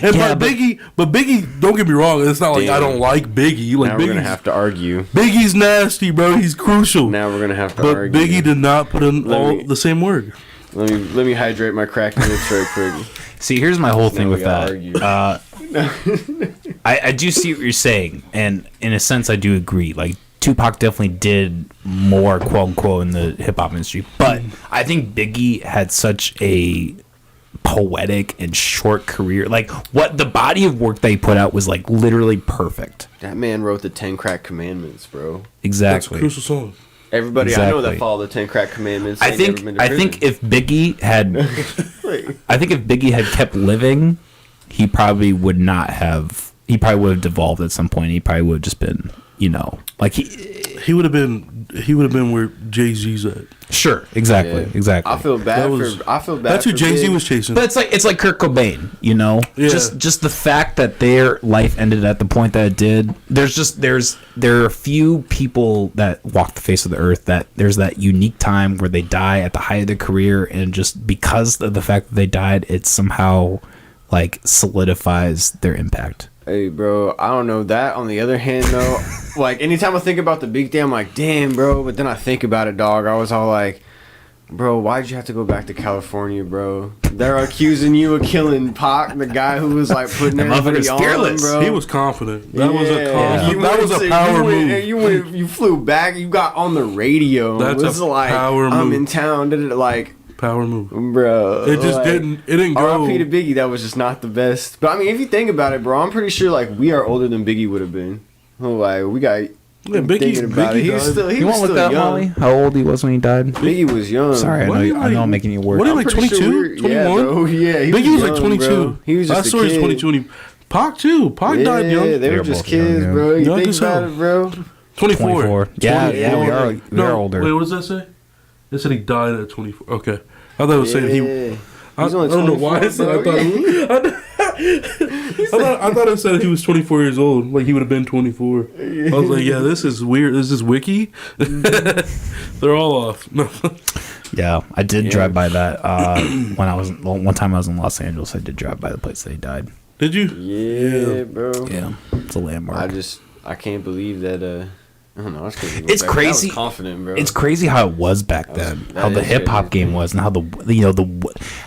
And Yeah, but Biggie, don't get me wrong, it's not like I Damn. don't like Biggie. Like now we're gonna have Biggie's, to argue. Biggie's nasty, bro. He's crucial. Now we're gonna have to But argue. Biggie did not put in Let all me- the same word. Let me hydrate my cracked lips right quick. See, here's my whole thing we with gotta that. argue. I do see what you're saying, and in a sense, I do agree. Like, Tupac definitely did more, quote unquote, in the hip hop industry, but I think Biggie had such a poetic and short career. Like, what the body of work that he put out was like literally perfect. That man wrote the 10 Crack Commandments, bro. That's a Exactly. crucial song. Everybody I know Exactly. that follow the 10 Crack Commandments. I ain't never think been to I think prison. if Biggie had Like, I think if Biggie had kept living, he probably would not have. He probably would have devolved at some point. He probably would have just been, like He would have been where Jay-Z's at. Sure, exactly, yeah. exactly. I feel bad That was- for. I feel bad. That's who for Jay-Z Big. was chasing. But it's like Kurt Cobain, Yeah. Just the fact that their life ended at the point that it did. There are a few people that walk the face of the earth that there's that unique time where they die at the height of their career, and just because of the fact that they died, it somehow like solidifies their impact. Hey, bro, I don't know that. On the other hand, though, like anytime I think about the Big Day, I'm like, damn, bro. But then I think about it, dog. I was all like, bro, why'd you have to go back to California, bro? They're accusing you of killing Pac, the guy who was like putting That everybody motherfucker's on, fearless. bro. He was confident. That was a You that was went a to- power you went- move. You flew back. You got on the radio. That's it was a like, power I'm move. in town. Did it like, Power move. bro? It just like, didn't go. R.I.P. to Biggie. That was just not the best. But I mean, if you think about it, bro, I'm pretty sure like we are older than Biggie would have been. Like we got. Yeah, Thinking about it. He was died. still. He You was want to still look that up, young. Molly? How old he was when he died? Biggie was young. Sorry, What I are you know I'm making you work. What are you I'm like pretty sure 22, we're- 21? Yeah, bro. Yeah, he Biggie was young, like 22. bro. He was just That a story's kid. 22. And Pac too. Pac died Yeah, young. they They were were just both young, kids, yeah. bro. You Young think as about hell. it, bro. 24. Yeah, we are older. Wait, what does that say? It said he died at 24. Okay. I thought it was saying he. Yeah. I He's only don't know why I 24, said. bro. I thought it said he was 24 years old. Like he would have been 24. I was like, yeah, this is weird. Is this wiki? They're all off. No. Yeah, I did drive by that when I was one time I was in Los Angeles. I did drive by the place that he died. Did you? Yeah, bro. Yeah, it's a landmark. I can't believe that. I don't know. I just couldn't go It's back. crazy. I was confident, bro. It's crazy how it was back then. that How the is hip hop crazy. game was, and how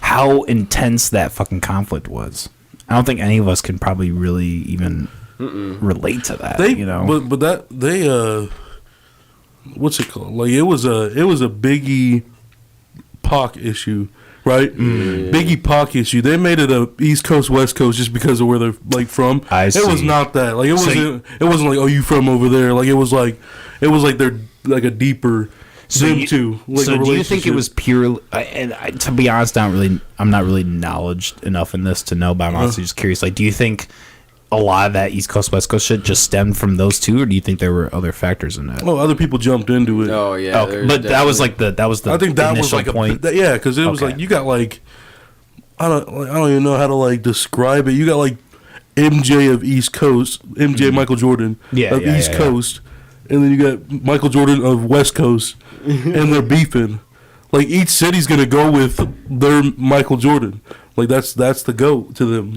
how intense that fucking conflict was. I don't think any of us can probably really even relate to that. But that they what's it called? Like it was a Biggie Pac issue, right? Biggie Pac issue. They made it a East Coast West Coast just because of where they're like from. I It was see. not that. Like it So wasn't. It wasn't like, oh, you from over there. Like it was like they're like a deeper. Them two. Like so a do you think it relationship. was pure? To be honest, I'm not really knowledge enough in this to know. But I'm honestly just curious. Like, do you think a lot of that East Coast West Coast shit just stemmed from those two, or do you think there were other factors in that? Oh, other people jumped into it. Oh yeah, Okay, but that was like the I think that was initial like point. yeah, because it was Okay. like you got like I don't even know how to like describe it. You got like MJ of East Coast, MJ Michael Jordan Mm-hmm. Yeah, of yeah, East yeah. Coast, and then you got Michael Jordan of West Coast, and they're beefing. Like each city's gonna go with their Michael Jordan. Like that's the go to them.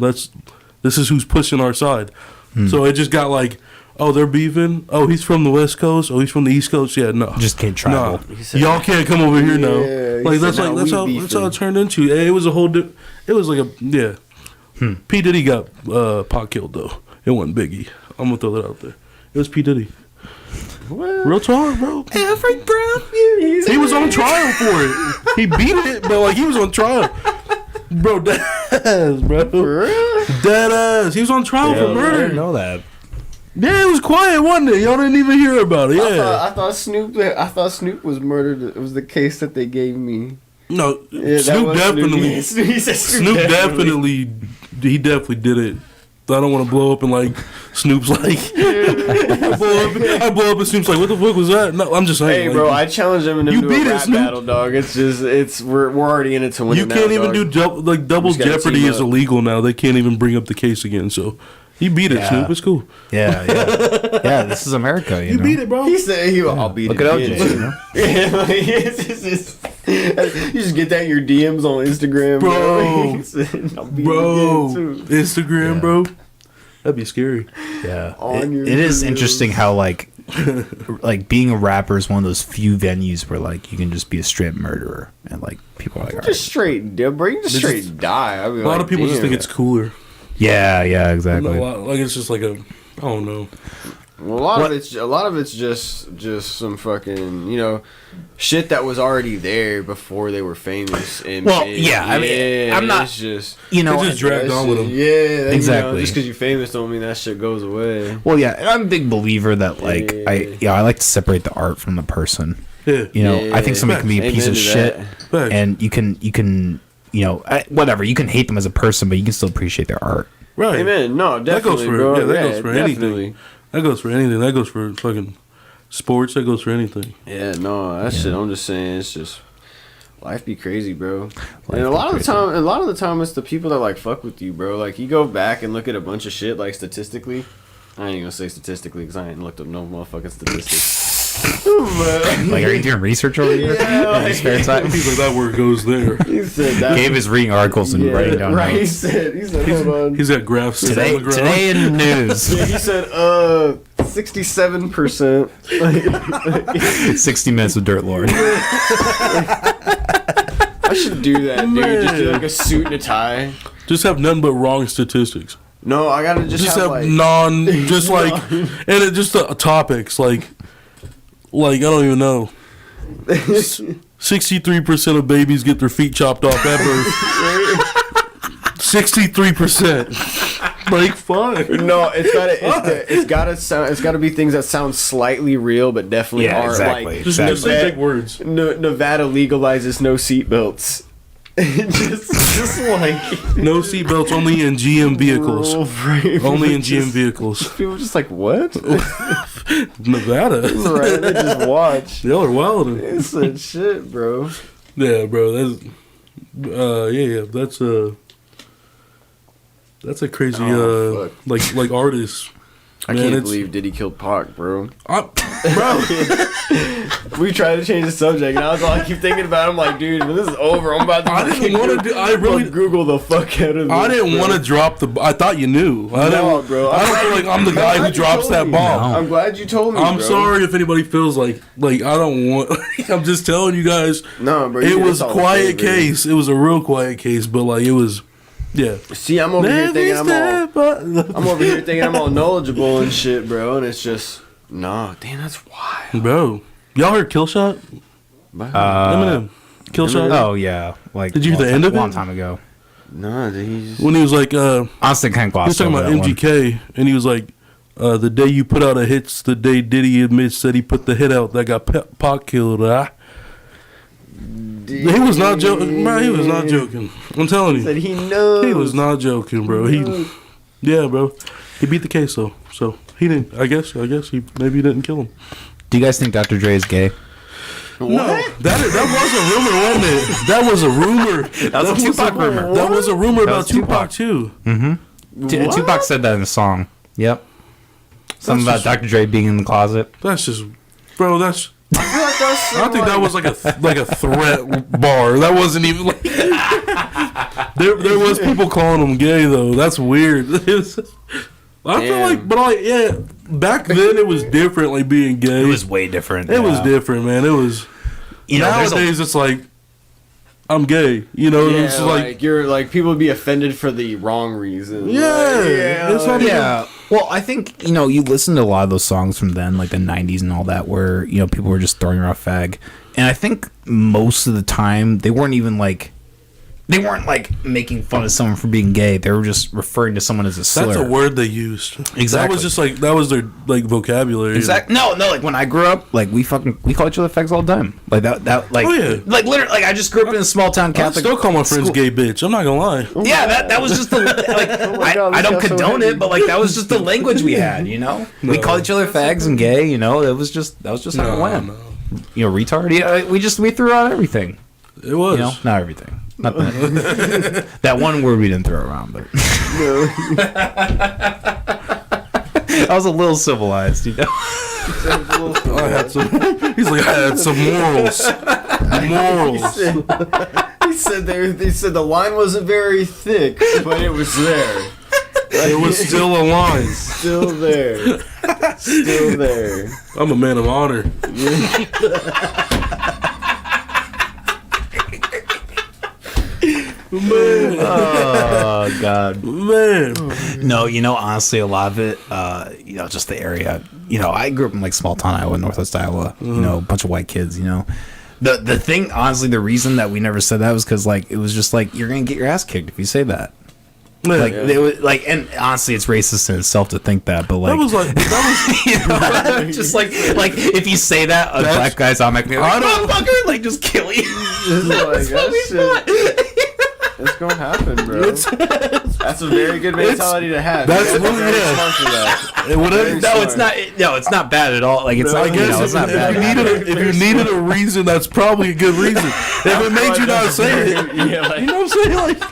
This is who's pushing our side. So it just got like, oh, they're beefing. Oh, he's from the West Coast. Oh, he's from the East Coast. Yeah, no, Just can't travel. said- Y'all can't come over here now. Yeah, he Like said, that's "Now that's we how beefing." it turned into. It was a whole. It was like a yeah. P Diddy got Pac killed though. It wasn't Biggie. I'm gonna throw that out there. It was P Diddy. What? Real talk, bro. Every breath you. He was on trial for it. He beat it, but like he was on trial. Bro, dead ass, bro. For real? Dead ass. He was on trial for I murder. didn't know that. Yeah, it was quiet, wasn't it? Y'all didn't even hear about it. Yeah. I thought Snoop was murdered. It was the case that they gave me. No, Yeah, that Snoop was definitely. He said Snoop definitely. He definitely did it. don't want to blow up and like Snoop's like I blow up and Snoop's like, what the fuck was that? No, I'm just saying. Hey, bro, I challenge him into a rap battle, dog. It's just we're already in it to win. You can't even do double jeopardy is illegal now. They can't even bring up the case again. So he beat it, Snoop. It's cool. Yeah. This is America. You know? beat it, bro. He said I'll beat Look it. Look at LJ. You know? You just get that in your DMs on Instagram, bro. Bro, Instagram, bro. That'd be scary. Yeah, it is interesting how like being a rapper is one of those few venues where like you can just be a straight murderer and like people are like, just straight, bro. You just straight die. A lot of people just think it's cooler. Yeah, exactly. Like it's just like I don't know. Well, a lot of it's just some fucking, you know, shit that was already there before they were famous. And I mean, I'm not just, you know, they just dragged on with them. Yeah, exactly. You know, just because you're famous don't mean that shit goes away. Well, yeah, and I'm a big believer that like I like to separate the art from the person. Yeah, you know, I think somebody can be a piece of shit, and you can you know whatever, you can hate them as a person, but you can still appreciate their art. Right. Amen. No, definitely, bro. That goes for anything. That goes for anything. That goes for fucking sports. That goes for anything. Yeah, no, that shit. I'm just saying, it's just life be crazy, bro. And a lot of the time, it's the people that like fuck with you, bro. Like you go back and look at a bunch of shit, like statistically. I ain't gonna say statistically because I ain't looked up no motherfucking statistics. Like, are you doing research over here? Yeah, in your spare time? He's like, that word goes there. He said that. Gave his reading articles and writing down notes. He said, hold on. He's got graphs today in the news. Yeah, he said, 67%. 60 minutes with Dirt Lord. I should do that, dude. Just do like a suit and a tie. Just have nothing but wrong statistics. No, I gotta just have like and it just topics like I don't even know. 63% of babies get their feet chopped off at birth. 63%. Like fuck. No, it's gotta be things that sound slightly real, but definitely aren't. Exactly. Like just big words. Nevada legalizes no seatbelts. just like no seatbelts, only in GM vehicles. Only in GM vehicles. People just like, what? Nevada. Right, they just watch. Y'all are wild. It's that shit, bro. Yeah, bro. That's a crazy like artist. I can't believe Diddy killed Pac, bro. Bro, we tried to change the subject, and I was all I keep thinking about it. I'm like, dude, when this is over, I'm about to. I didn't want to do. I really Google the fuck out of this. I didn't want to drop the. I thought you knew. Bro. I don't feel like I'm the guy who drops that bomb. I'm glad you told me. I'm sorry if anybody feels like I don't want. I'm just telling you guys. No, bro. It was a quiet case. It was a real quiet case, but like it was. Yeah. See, I'm over here thinking I'm all knowledgeable and shit, bro, and it's just damn, that's wild, bro. Y'all heard Kill Shot? Eminem. Kill Shot. Oh yeah, like did you hear the end of it? A long time ago. No, when he was like, honestly, kind of glossed over that. He was talking about MGK, and he was like, the day you put out a hit's the day Diddy admits that he put the hit out that got Pac killed. He was not joking, bro. He was not joking. I'm telling you. Said he knows. He was not joking, bro. Yeah, bro. He beat the case though, so he didn't. I guess he maybe didn't kill him. Do you guys think Dr. Dre is gay? What? No, that was a rumor, wasn't it? That was a rumor. That was a Tupac rumor. That was a rumor about Tupac too. Mm-hmm. Tupac said that in a song. Yep. Something about Dr. Dre being in the closet. That's just, bro. That's. I feel like that's. I think that was like a threat bar. That wasn't even like. there was people calling him gay though. That's weird. I feel like, but back then it was different. Like being gay, it was way different. It was different, man. It was. Nowadays it's like, I'm gay. You know, it's like you're like people would be offended for the wrong reason. Yeah. Well, I think you listen to a lot of those songs from then, like the '90s and all that, where people were just throwing around fag, and I think most of the time they weren't even like they weren't like making fun of someone for being gay. They were just referring to someone as a slur. That's a word they used. Exactly. That was just like, that was their like vocabulary. Exactly. No, like when I grew up, like we call each other fags all the time. Like that like, oh, yeah. Like literally, like I just grew up in a small town Catholic. I still call my friends gay bitch. I'm not gonna lie. Yeah, that was just the like. I don't condone it, but like that was just the language we had. You know, we called each other fags and gay. You know, that was just how it went. No. You know, retard. Yeah, we threw out everything. It was, you know, not everything. Not that. That one word we didn't throw around, but I was a little civilized, you know. I had some. He's like, I had some morals. He said the line wasn't very thick, but it was there. It was still a line. Still there. Still there. I'm a man of honor. Man. Oh God, man. No, you know, honestly, a lot of it, you know, just the area. You know, I grew up in like small town Iowa, Northwest Iowa. You know, a bunch of white kids. You know, the thing, honestly, the reason that we never said that was because like it was just like you're gonna get your ass kicked if you say that. Like they would like, and honestly, it's racist in itself to think that. But like, you know, just like if you say that, a black guy's automatically like, motherfucker, like just kill you. Just like, it's gonna happen, bro. That's a very good mentality to have. That's really smart for that. No, it's not bad at all. Like it's, I guess, you know, it's not bad. If you needed a reason, that's probably a good reason. If it made you not say it, you know what I'm saying? Like,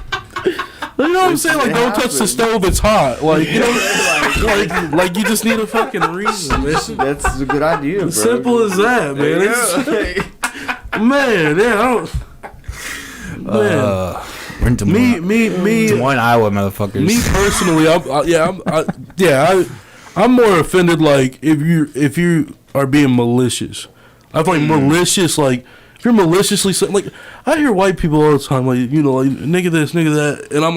you know what I'm saying? Like, don't touch the stove; it's hot. Like, you know, like you just need a fucking reason. That's a good idea, bro. Simple as that, man. Man, yeah, I don't. Man. We're in Des Moines. Des Moines, Iowa, motherfuckers. Me personally, I'm more offended. Like if you are being malicious, I find malicious. Like if you're maliciously like, I hear white people all the time, like, you know, like nigga this, nigga that, and I'm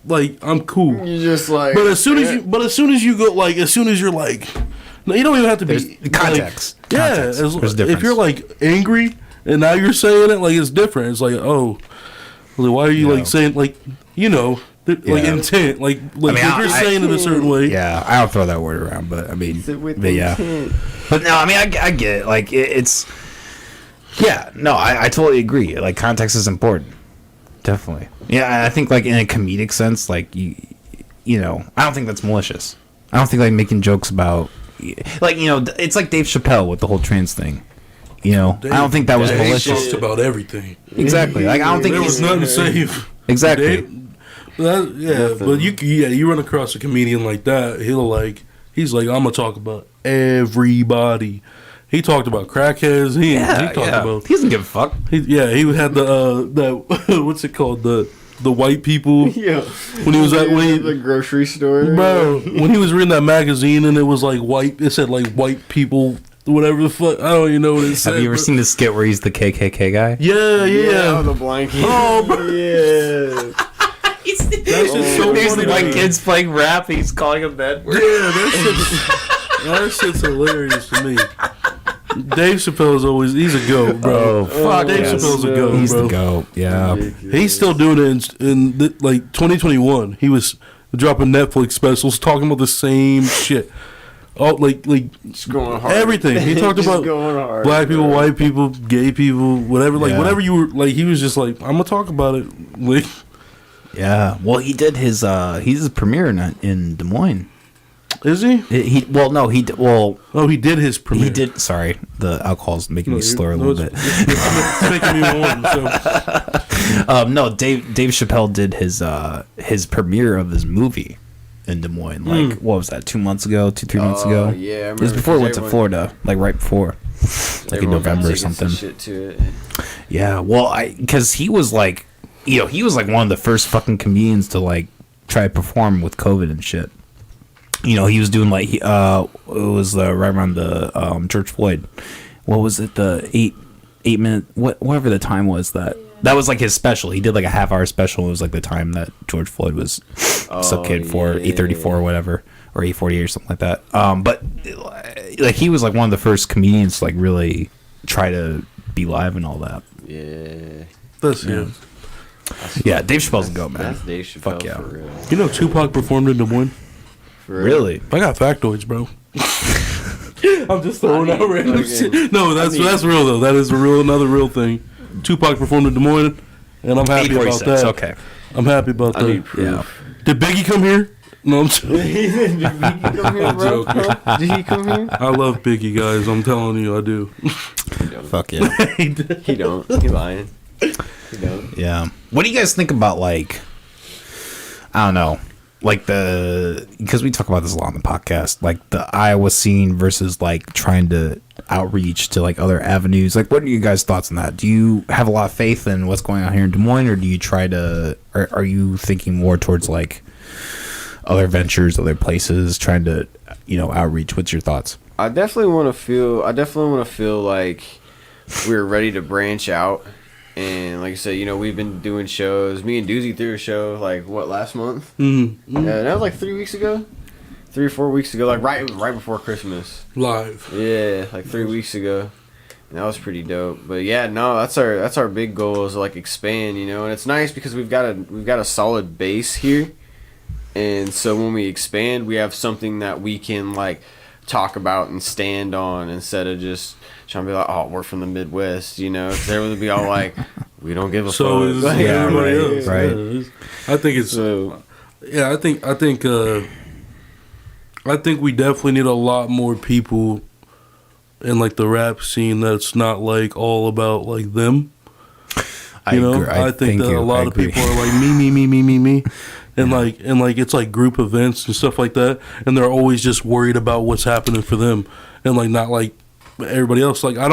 like I'm cool. You just like, but as soon as you go, like, as soon as you're like, no, you don't even have to be context. Like, yeah, There's difference. If you're like angry and now you're saying it, like it's different. It's like, oh. Like, why are you like saying, like, you know, like intent, like I mean, if you're saying it a certain way. Yeah, I don't throw that word around, but I mean, but yeah, but no, I mean, I get it. Like it's, yeah, no, I totally agree. Like context is important, definitely. Yeah, I think like in a comedic sense, like you know, I don't think that's malicious. I don't think like making jokes about, like, you know, it's like Dave Chappelle with the whole trans thing. You know, I don't think that was malicious. Talked about everything. Exactly. Like I don't think there was nothing to save. Exactly. But you run across a comedian like that, he's like, I'm gonna talk about everybody. He talked about crackheads. He talked about. He doesn't give a fuck. He had the what's it called, the white people. Yeah. When he was at the grocery store, bro. When he was reading that magazine and it was like white. It said like white people. Whatever the fuck, I don't even know what it said. Have you ever seen the skit where he's the KKK guy? Yeah. The blanket. Oh, bro. Yeah. That's just so There's funny. like kids playing rap. He's calling them that word. Yeah, that shit's hilarious to me. Dave Chappelle's he's a goat, bro. Oh, fuck. Dave Chappelle's a goat, He's bro. the goat. Yeah. He's still doing it in like 2021. He was dropping Netflix specials talking about the same shit. Oh, like just going hard. Everything. He talked about hard, black people, white people, gay people, whatever. Like whatever you were, like he was just like, I'm gonna talk about it. Like, yeah. Well, he did his he's a premiere in Des Moines. Is he? He did his premiere. He did. Sorry, the alcohol's making me slur a little bit. It's making me warm. So. No, Dave Chappelle did his premiere of his movie in Des Moines. Like, what was that? 3 months ago? Yeah, it was before we went to Florida. Like right before, like in November or something. Shit to it. Yeah. Well, because he was like, you know, he was like one of the first fucking comedians to like try to perform with COVID and shit. You know, he was doing like it was right around the George Floyd. What was it? The 8 minute whatever the time was that was like his special. He did like a half-hour special. It was like the time that George Floyd was suffocated for 8:34 or whatever, or 8:48 or something like that. But like he was like one of the first comedians to like really try to be live and all that. Yeah. That's him. Yeah, Dave Chappelle's a goat, man. That's Dave Chappelle. Fuck yeah. For real. You know Tupac performed in Des Moines? For real. Really? I got factoids, bro. I'm just throwing out random shit. No, that's real though. That is another real thing. Tupac performed in Des Moines, and I'm happy about that. Okay. I'm happy about that. I need proof. Yeah. Did Biggie come here? No, I'm joking. Did he come here, bro? joking. Did he come here? I love Biggie, guys. I'm telling you, I do. Fuck yeah. He don't. He lying. He don't. Yeah. What do you guys think about, like, I don't know, like because we talk about this a lot on the podcast, like the Iowa scene versus like trying to outreach to like other avenues. Like, what are you guys' thoughts on that? Do you have a lot of faith in what's going on here in Des Moines, or do you try to, or are you thinking more towards like other ventures, other places, trying to, outreach? What's your thoughts? I definitely want to feel like we're ready to branch out. And like I said, we've been doing shows. Me and Doozy threw a show last month? Mm-hmm. Yeah, that was like 3 weeks ago. 3 or 4 weeks ago, right before Christmas. Live. Yeah, like 3 weeks ago. And that was pretty dope. But yeah, no, that's our big goal is to like expand, and it's nice because we've got a solid base here. And so when we expand, we have something that we can like talk about and stand on instead of just trying to be like, oh, we're from the Midwest, because they would be all like, we don't give a so fuck. Is Like, everybody right, else. right. Yeah, I think it's. I think we definitely need a lot more people in like the rap scene that's not like all about like them. I agree. I think that a lot of people are like me. And like it's like group events and stuff like that, and they're always just worried about what's happening for them, and like not like everybody else. Like I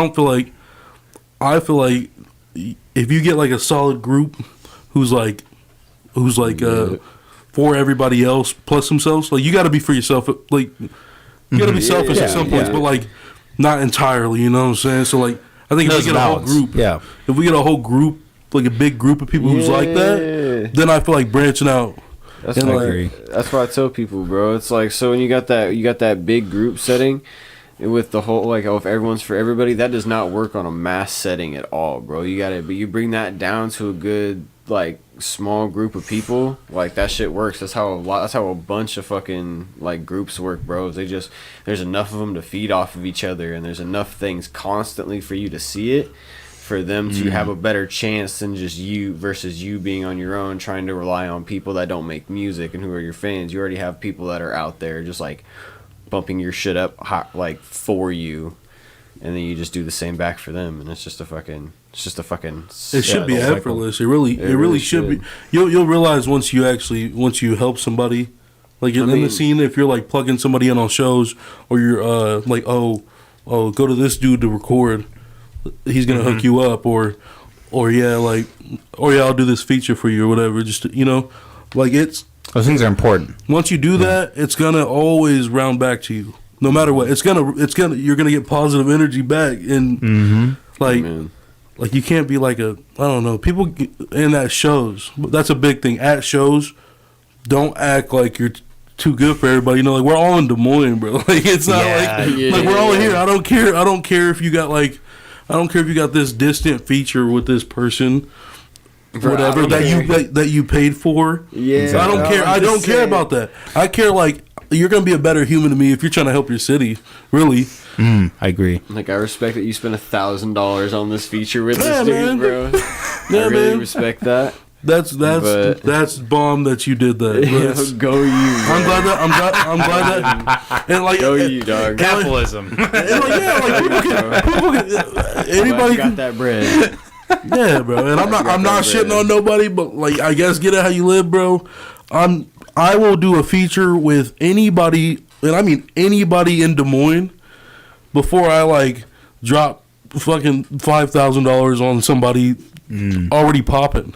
feel like if you get like a solid group who's like for everybody else plus themselves, like you got to be for yourself. Like you got to be selfish at some points, but like not entirely. You know what I'm saying? So like I think if we get a whole group, if we get a whole group, like a big group of people who's like that, then I feel like branching out. That's what I tell people, bro. It's like, so when you got that big group setting with the whole like, oh, if everyone's for everybody, that does not work on a mass setting at all, bro. But you bring that down to a good like small group of people, like that shit works. That's how a bunch of fucking like groups work, bro. There's enough of them to feed off of each other, and there's enough things constantly for you to see it, for them to have a better chance than just you versus you being on your own trying to rely on people that don't make music and who are your fans. You already have people that are out there just like bumping your shit up hot, like for you, and then you just do the same back for them, and it's just a fucking it should be effortless. It really should be. You'll realize once you help somebody, like in the scene, if you're like plugging somebody in on shows, or you're like go to this dude to record, he's gonna hook you up, or I'll do this feature for you or whatever. Just like it's those things are important. Once you do that, it's gonna always round back to you, no matter what. You're gonna get positive energy back, and like you can't be like I don't know, people in at shows. That's a big thing at shows. Don't act like you're too good for everybody. Like we're all in Des Moines, bro. Like it's not like we're all here. I don't care if you got like. I don't care if you got this distant feature with this person, whatever that you paid for. Yeah, I don't care. I don't care about that. I care like you're gonna be a better human to me if you're trying to help your city. Really, I agree. Like I respect that you spent $1,000 on this feature with this dude, bro. I really respect that. That's bomb that you did that. Go you. I'm glad that and like go you, dog. Capitalism. People can anybody got that bread. Yeah, bro. And I'm not shitting on nobody, but like I guess get it how you live, bro. I will do a feature with anybody, and I mean anybody in Des Moines before I like drop fucking $5,000 on somebody already popping.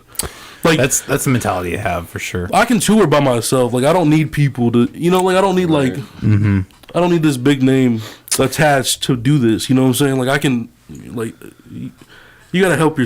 Like that's the mentality you have for sure. I can tour by myself. Like I don't need people to, like I don't need like I don't need this big name attached to do this. You know what I'm saying? Like I can like you gotta help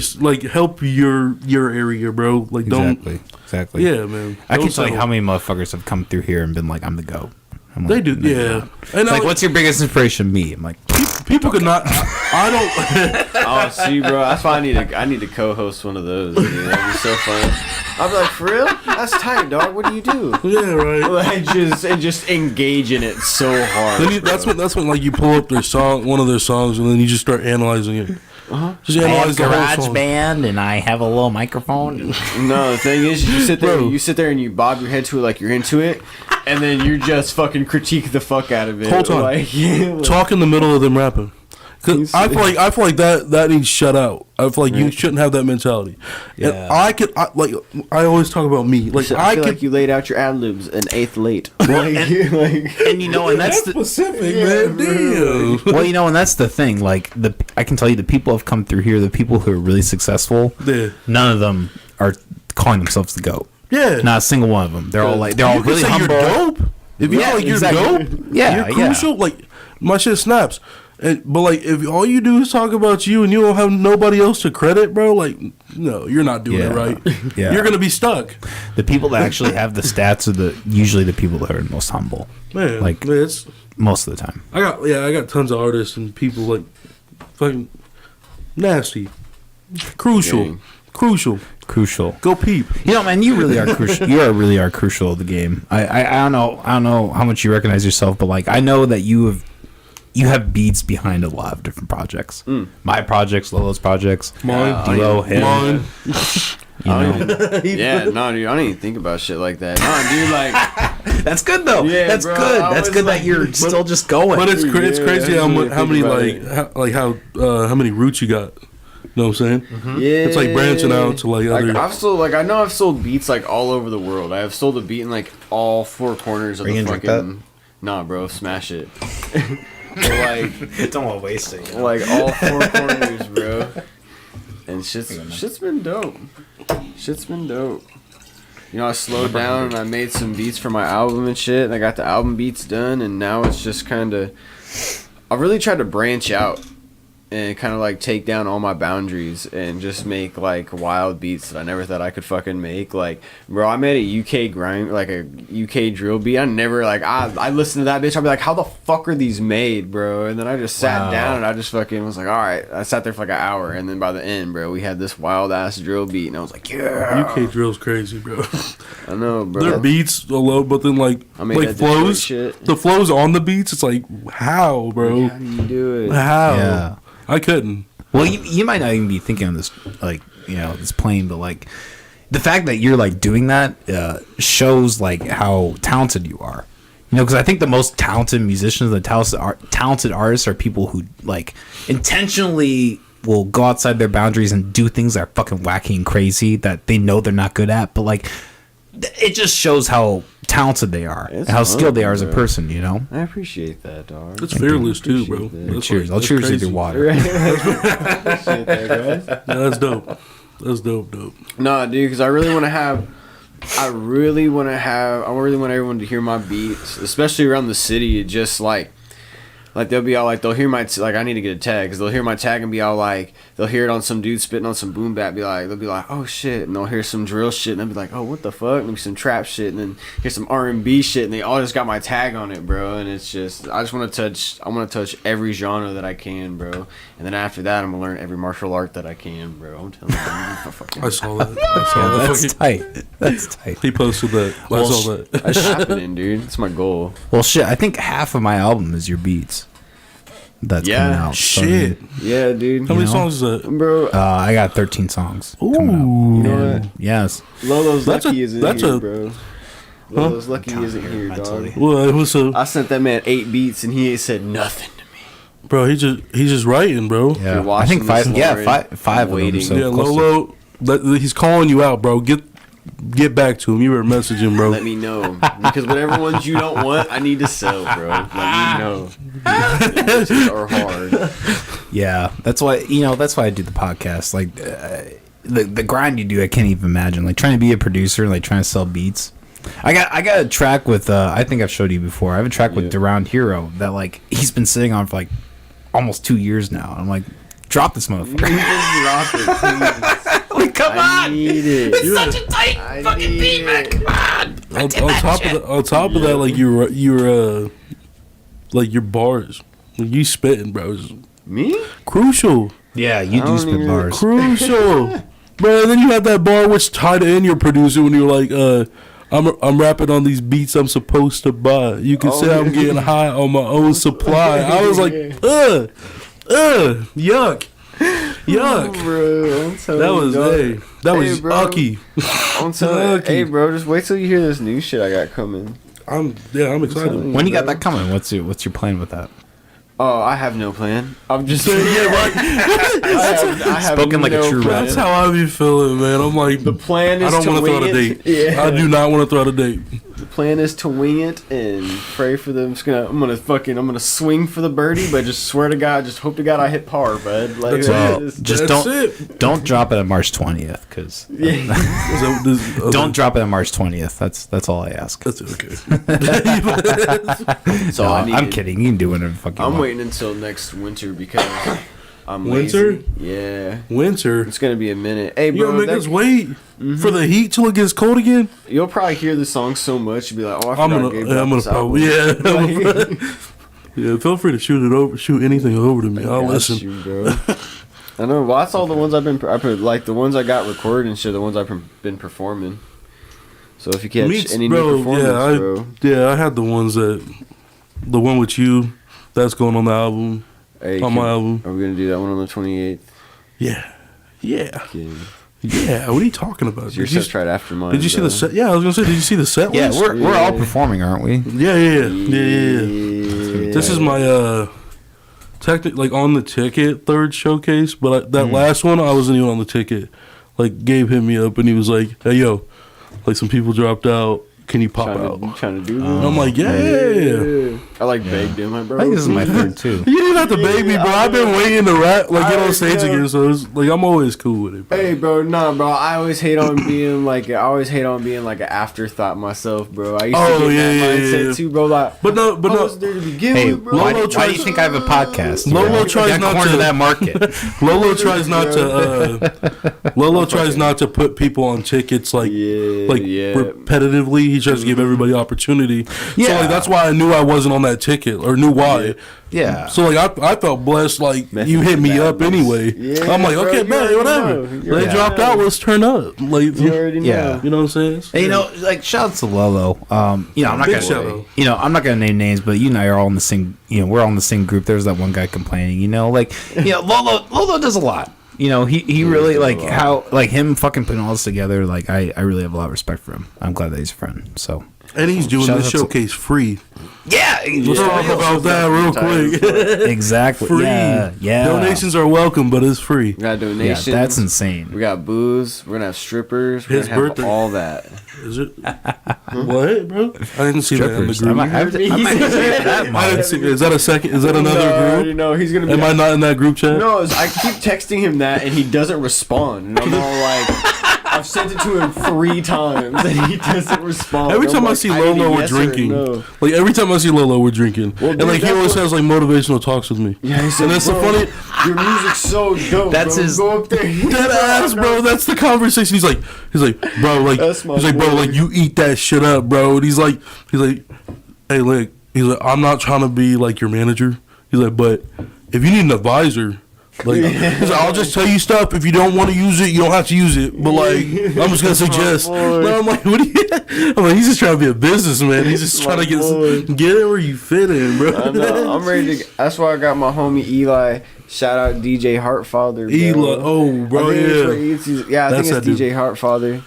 your area, bro. Like exactly. Yeah, man. I can tell you how many motherfuckers have come through here and been like, I'm the GOAT. They do, yeah. And like, what's your biggest inspiration? Me. I'm like, people could not. I don't. Oh, see, bro, that's why I need to co-host one of those. Dude. That'd be so fun. I'll be like, for real? That's tight, dog. What do you do? Yeah, right. Like, just engage in it so hard. Then that's when like you pull up one of their songs, and then you just start analyzing it. Just analyze the whole song. Band, and I have a little microphone. No, the thing is, you sit there and you bob your head to it like you're into it, and then you just fucking critique the fuck out of it. Whole time. Like, Talk in the middle of them rapping. Cause I feel like that needs shut out. I feel like you shouldn't have that mentality. Yeah. And I always talk about me. Like I feel like you laid out your ad libs an eighth late. And you know, and that's specific, man. Damn. Well, you know, and that's the thing. Like I can tell you, the people who have come through here, the people who are really successful, none of them are calling themselves the GOAT. Yeah, not a single one of them. They're all really humble. You're dope. If you feel like you're dope, you're crucial. Like my shit snaps. But like, if all you do is talk about you and you don't have nobody else to credit, bro, like, no, you're not doing it right. Yeah. You're gonna be stuck. The people that actually have the stats are usually the people that are the most humble. Man, like it's most of the time. I got tons of artists and people like fucking nasty, crucial. Go peep. You know, man, you really are crucial. You really are crucial of the game. I don't know how much you recognize yourself, but like I know that you have beats behind a lot of different projects. My projects, Lolo's projects, mine, D-Lo, him. Mine. Dude, I don't even think about shit like that. Dude, like that's good though. Yeah, that's bro, good. That's good that you're still just going. But it's crazy how many roots you got. You know what I'm saying? Mm-hmm. Yeah, it's like branching out to like other. I've sold beats like all over the world. I have sold a beat in like all four corners of the fucking. Nah, bro, smash it. Like, don't want to waste it. You know? Like all four corners, bro. And shit's been dope. Shit's been dope. You know, I slowed down and I made some beats for my album and shit. And I got the album beats done, and now it's just kind of. I really tried to branch out and kind of like take down all my boundaries and just make like wild beats that I never thought I could fucking make. Like, bro, I made a UK grind, like a UK drill beat. I never like I listened to that bitch. I'd be like, how the fuck are these made, bro? And then I just sat down and I just fucking was like, all right. I sat there for like an hour, and then by the end, bro, we had this wild ass drill beat, and I was like, yeah. UK drill's crazy, bro. I know, bro. Their beats alone, but then like flows, the flows on the beats. It's like, how, bro? How do you do it? How? Yeah. I couldn't. Well, you might not even be thinking of this, like, you know, this plane, but like the fact that you're like doing that shows like how talented you are. You know, because I think the most talented musicians, the talented artists are people who like intentionally will go outside their boundaries and do things that are fucking wacky and crazy that they know they're not good at. But like, it just shows how talented they are and how skilled they are as a person, you know? I appreciate that, dog. It's fearless too, bro. Cheers. I'll cheers with your water. Appreciate that, guys. Yeah, that's dope. That's dope. Nah, dude, because I really want everyone to hear my beats, especially around the city. Just like they'll be all like, they'll hear my like I need to get a tag, because they'll hear my tag and be all like, they'll hear it on some dude spitting on some boom bap, they'll be like, oh shit, and they'll hear some drill shit, and they'll be like, oh, what the fuck, and maybe some trap shit, and then hear some R&B shit, and they all just got my tag on it, bro. And it's just, I want to touch every genre that I can, bro. And then after that, I'm gonna learn every martial art that I can, bro. I'm telling you. I saw that. That's tight. That's tight. He posted that. I saw that. That's happening, dude. That's my goal. Well, shit, I think half of my album is your beats. That's coming out. Shit. Yeah, dude. How many songs is that, bro? I got 13 songs. Ooh. You know what? Yes. Lolo's lucky isn't here, bro. Lolo's lucky isn't here, dog. Well, I sent that man 8 beats and he ain't said nothing to me. Bro, he's just writing, bro. Yeah. I think 5. Yeah, 5 of them. So yeah, Lolo, he's calling you out, bro. Get back to him. You better message him, bro. Let me know, because whatever ones you don't want, I need to sell, bro. Let me know. Those are hard. Yeah, that's why I do the podcast. Like the grind you do, I can't even imagine. Like trying to be a producer, like trying to sell beats. I got a track with I think I've showed you before. I have a track with Around Hero that like he's been sitting on for like almost 2 years now. I'm like, drop this motherfucker. Drop it, please. Like, come on. Need it. It's such a tight fucking beat, man. Come on. on top of that, like your like your bars, like you spitting, bro, is Me? crucial. Yeah, you do spit bars. Crucial, bro. And then you have that bar which tied in your producer when you're like, I'm rapping on these beats I'm supposed to buy. You can say I'm getting high on my own supply. I was like, yuck. Yuck, bro. That was ucky. I'm telling you, hey, bro, just wait till you hear this new shit I got coming. I'm excited. When you got that coming, what's your plan with that? Oh, I have no plan. I'm just Yeah, right. I have Spoken like a true plan. That's how I be feeling, man. I'm like, The plan is I don't to want to throw out a wing date. it. Yeah. I do not want to throw out a date. The plan is to wing it and pray for them. I'm gonna swing for the birdie, but just swear to God, just hope to God I hit par, bud. Like, Don't drop it on March 20th, because don't drop it on March 20th. That's all I ask. That's okay. So I'm kidding. You can do whatever the fuck you want. I'm waiting until next winter because I'm Winter? lazy. Yeah. Winter. It's gonna be a minute. Hey, You bro, gonna make us wait for the heat till it gets cold again? you'll probably hear the song so much you'll be like, oh, I I'm forgot Gabe dropped this album. Yeah. Feel free to shoot anything over to me. I'll Got listen. you, bro. I know. Well, that's all the ones I put like the ones I got recorded and shit. The ones I've been performing. So if you catch any new performance, bro. Yeah, I had the one with you. That's going on the album. Hey, on my album. Are we gonna do that one on the 28th? Yeah. Okay. Yeah. What are you talking about? Your set's right after mine. Did you see the set? Yeah, I was gonna say. Did you see the set Yeah, list? we're all performing, aren't we? Yeah. This is my like on the ticket third showcase, but that last one I wasn't even on the ticket. Like Gabe hit me up and he was like, "Hey yo, like some people dropped out. Can you pop out?" Trying to do that? And I'm like, yeah. I like begged him, bro. I think this is my third too. You didn't have to beg me, bro. I've been waiting to rap, like get on stage again. So it's like I'm always cool with it. Bro. Hey, bro, bro. I always hate on being like an afterthought myself, bro. I used to get that mindset too, bro. Like, but no. Was there to begin Hey, with, bro? why do you think I have a podcast? Lolo tries not to that market. Lolo tries not to. Lolo tries not to put people on tickets repetitively. He tries to give everybody opportunity. Yeah. So like that's why I knew I wasn't on that ticket or knew why. Yeah. So like I felt blessed. Like you hit me up anyway. Yeah, I'm like, bro, okay, man, whatever. They dropped out. Let's turn up. Like You already know. Yeah. You know what I'm saying? And, like shout out to Lolo. I'm not Big gonna shout out. I'm not gonna name names, but you and I are all in the same. We're all in the same group. There's that one guy complaining. Lolo does a lot. He really like how like him fucking putting all this together. Like I really have a lot of respect for him. I'm glad that he's a friend. So. And he's doing this showcase free. Yeah, Let's talk about that real quick. Exactly. Free. Yeah. Donations are welcome, but it's free. We got donations. Yeah, that's insane. We got booze. We're gonna have strippers. We're His gonna have birthday. all that. Is it? What, bro? I didn't see that in the I group. might have to that I didn't see. Is that a second? Is that another group? No, he's gonna be. Am I not in that group chat? No, I keep texting him that and he doesn't respond, and I'm all like, I've sent it to him 3 times and he doesn't respond. Every time I like, see need a Lolo, we're yes or drinking. no. Like every time I see Lolo, we're drinking, Well, and dude, like he that's always what- has like motivational talks with me. Yeah, he said, and that's the bro, funny. Your music's so dope. That's bro. his- Go up there. That ass, bro. That's the conversation. He's like, bro, like, That's my he's like, bro, boy. like, you eat that shit up, bro. And he's like, hey, look, he's like, I'm not trying to be like your manager. He's like, but if you need an advisor, like, he's like, I'll just tell you stuff. If you don't want to use it, you don't have to use it. But like, I'm just gonna suggest. No, I'm like, what? I'm like, he's just trying to be a businessman. He's just trying to get it where you fit in, bro. I know. I'm ready to. That's why I got my homie Eli. Shout out DJ Heartfather. Bro. Eli, oh, bro, I think yeah. I think That's it's DJ Heartfather.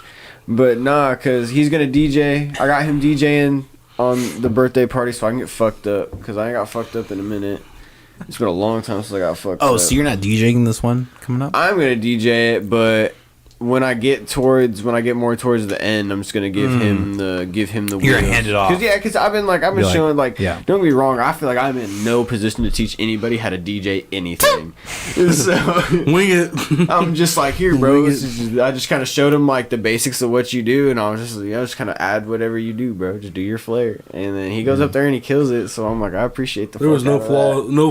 But nah, cause he's gonna DJ. I got him DJing on the birthday party, so I can get fucked up. Cause I ain't got fucked up in a minute. It's been a long time since I got fucked up. Oh, so you're not DJing this one coming up? I'm gonna DJ it, but when I get more towards the end, I'm just gonna give him the You're gonna hand it off. Cause I've been showing yeah. Don't get me wrong, I feel like I'm in no position to teach anybody how to DJ anything. So Wing it. I'm just like, here, bro. I just kind of showed him like the basics of what you do, and I was just kind of add whatever you do, bro. Just do your flair, and then he goes up there and he kills it. So I'm like, I appreciate the. There was no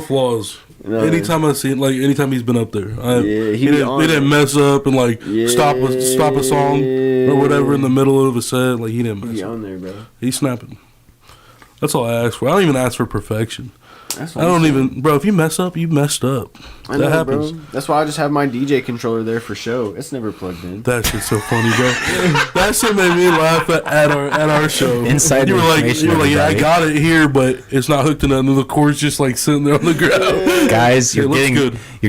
flaws. Anytime I see it, like anytime he's been up there, he didn't mess up and like stop a song or whatever in the middle of a set. Like he didn't mess up. He on there, bro. He's snapping. That's all I ask for. I don't even ask for perfection. That's I don't even, bro. If you mess up, you messed up. That happens. Bro. That's why I just have my DJ controller there for show. It's never plugged in. That shit's so funny, bro. That shit made me laugh at our show. Inside you were like, yeah, I got it here, but it's not hooked to nothing. The cord's just like sitting there on the ground. Guys, you're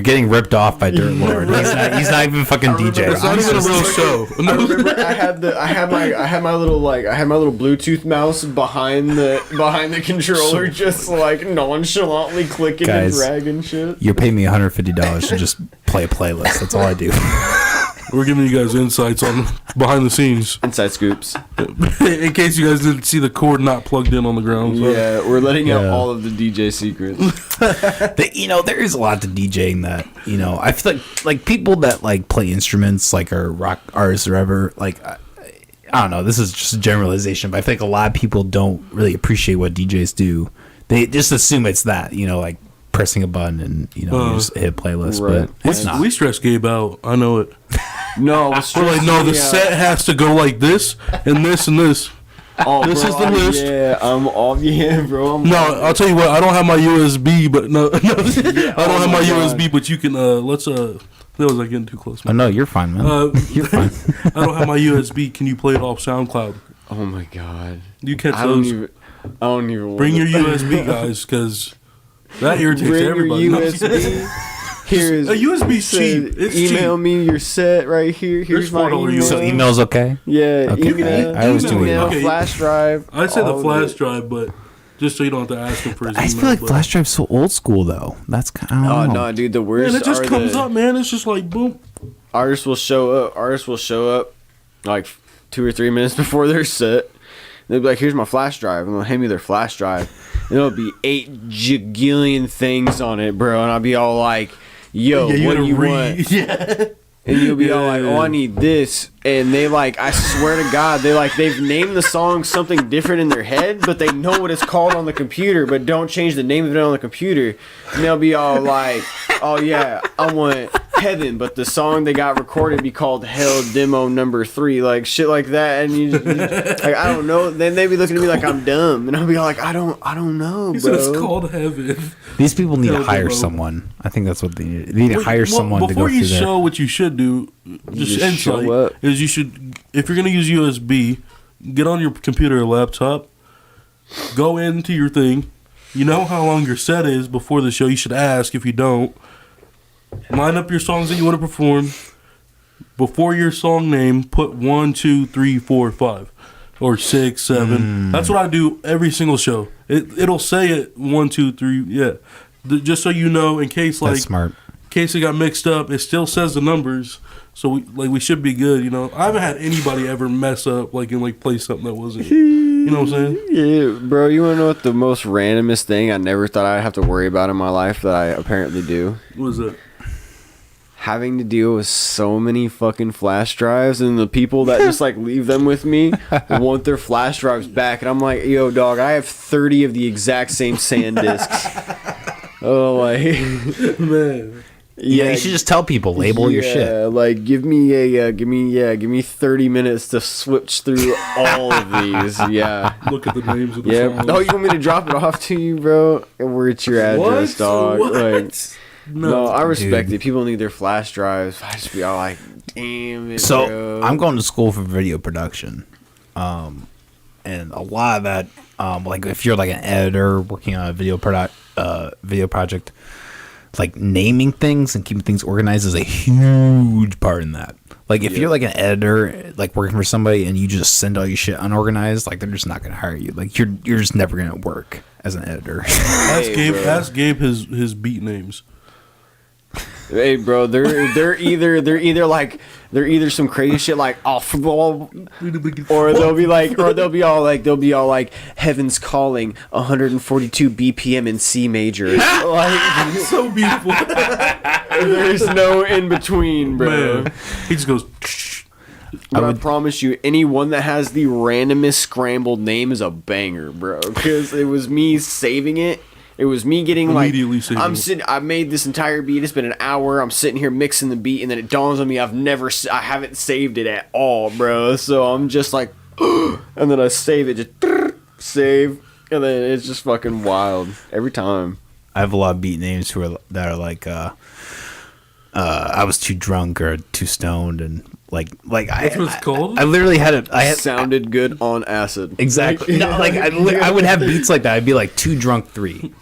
getting ripped off by Dirt Lxrd. He's not even fucking DJ. It's not even a real show. I remember I had my little Bluetooth mouse behind the controller, just like nonchalantly clicking and dragging shit. You're paying me $150 to just play a playlist. That's all I do. We're giving you guys insights on behind the scenes. Inside scoops. In case you guys didn't see the cord not plugged in on the ground. So. Yeah, we're letting out all of the DJ secrets. There is a lot to DJing that, I feel like people that like play instruments, like are rock artists or whatever, like, I don't know, this is just a generalization, but I feel like a lot of people don't really appreciate what DJs do. They just assume it's that, like pressing a button and, you just hit playlist, right. But it's not. We stress Gabe out. I know it. No, the set has to go like this and this and this. Oh, this bro, is the list. Bro. I'll tell you what. I don't have my USB, but I don't have my USB, but you can. Let's. That was like getting too close. Man. Oh no, you're fine, man. You're fine. I don't have my USB. Can you play it off SoundCloud? Oh my god. You catch those? I don't even. Bring your USB, guys, because that irritates everybody. Your USB. Here's a USB cheap. It's email cheap. me your set right here. Here's my email. So email's okay? Yeah, okay. Email. I always do email. Okay. Flash drive. I say the flash drive, but just so you don't have to ask him for his email. I feel like flash drive's so old school though. That's kind of. Oh no, dude, the worst. Man, it just comes up, man. It's just like boom. Artists will show up like 2 or 3 minutes before their set. They'll be like, "Here's my flash drive," and they'll hand me their flash drive. And there'll be 8 jigillion things on it, bro. And I'll be all like, "Yo, what do you want?" Yeah. And you'll be all like, "Oh, I need this." And they like, I swear to God, they've named the song something different in their head, but they know what it's called on the computer, but don't change the name of it on the computer. And they'll be all like, "Oh yeah, I want Heaven," but the song they got recorded be called Hell Demo Number 3, like shit like that. And you like, I don't know. Then they be looking at me like I'm dumb, and I'll be like, I don't know, bro. It's called Heaven. These people need to hire someone. I think that's what they need. They need to hire someone to go through Before you show what you should do, just insight is you should, if you're gonna use USB, get on your computer or laptop, go into your thing. You know how long your set is before the show. You should ask. If you don't, line up your songs that you want to perform. Before your song name, put 1, 2, 3, 4, 5, or 6, 7. That's what I do every single show. It'll say it 1, 2, 3. Yeah, just so you know, in case like that's smart. In case it got mixed up, it still says the numbers. So we should be good. I haven't had anybody ever mess up and play something that wasn't. You know what I'm saying? Yeah, bro. You want to know what the most randomest thing I never thought I'd have to worry about in my life that I apparently do? What is that? Having to deal with so many fucking flash drives, and the people that just leave them with me want their flash drives back, and I'm like, "Yo, dog, I have 30 of the exact same SanDiscs." Oh, like, man. Yeah, you should just tell people, label your shit. Yeah, give me 30 minutes to switch through all of these. Yeah. Look at the names of the songs. Oh, you want me to drop it off to you, bro? Where's your address, dog? What? No, I respect it. People need their flash drives. I just be all like, damn it, So, bro. I'm going to school for video production. And a lot of that, if you're like an editor working on a video project, naming things and keeping things organized is a huge part in that. If you're like an editor, working for somebody and you just send all your shit unorganized, they're just not going to hire you. You're just never going to work as an editor. Ask Gabe his beat names. Hey, bro, they're either some crazy shit like off the ball, or they'll be all like Heaven's Calling 142 BPM in C major. So beautiful. There's no in between, bro. Man. He just goes. But I promise you, anyone that has the randomest scrambled name is a banger, bro. Because it was me saving it It was me getting Immediately saving I'm it. sitting. I made this entire beat. It's been an hour. I'm sitting here mixing the beat, and then it dawns on me I haven't saved it at all, bro. So I'm just like, and then I save it, just save, and then it's just fucking wild every time. I have a lot of beat names that are like, I was too drunk or too stoned, and like That's what it's called? I literally had it. I had Sounded good on acid. exactly. No, like I would have beats like that. I'd be like too drunk 3.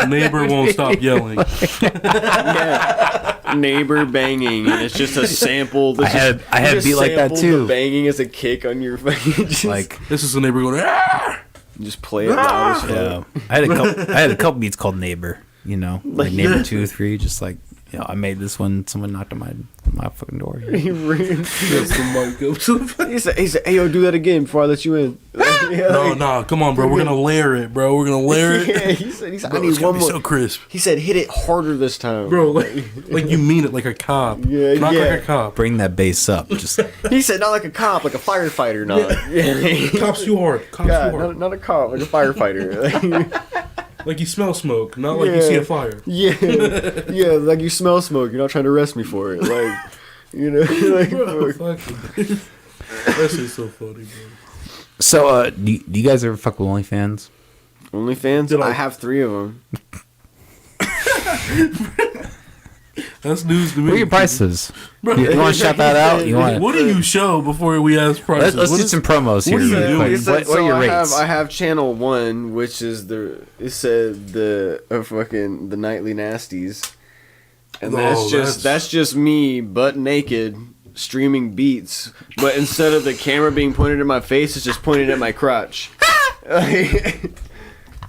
Neighbor won't stop yelling. Yeah. Neighbor banging, and it's just a sample. I had a beat like that too. The banging as a kick on your fucking. Like This is the neighbor going, ah! just play it loud as fuck. yeah, I had a couple beats called Neighbor. You know, like Neighbor 2, 3, just like. You know, I made this one. Someone knocked on my fucking door. He ran. That's the mic up to the He said, "Hey, yo, do that again before I let you in." No, come on, bro. We're gonna layer it, bro. We're gonna layer it. Yeah, he said, Bro, "I need it's gonna one be more." so crisp, He said, "Hit it harder this time." bro. Like you mean it, like a cop. Yeah, not yeah. like a cop. Bring that bass up. Just He said, "Not like a cop, like a firefighter." Not. Yeah. Cops too hard. Cops God, too hard. not a cop, like a firefighter. Like you smell smoke, not like you see a fire. Yeah, yeah, like you smell smoke. You're not trying to arrest me for it, like, you know, like. Bro, fucking. That's just so funny, bro. so. Do you guys ever fuck with OnlyFans? OnlyFans? Did I- I have 3 of them. That's news to me. What are your prices? Bro, You want to shout that out? You want? What do you show before we ask prices? Let's What do is- some promos here. what are you real doing? quick. It said, What are your I rates? have channel 1, which is the fucking the nightly nasties, and that's just me butt naked streaming beats, but instead of the camera being pointed at my face, it's just pointed at my crotch.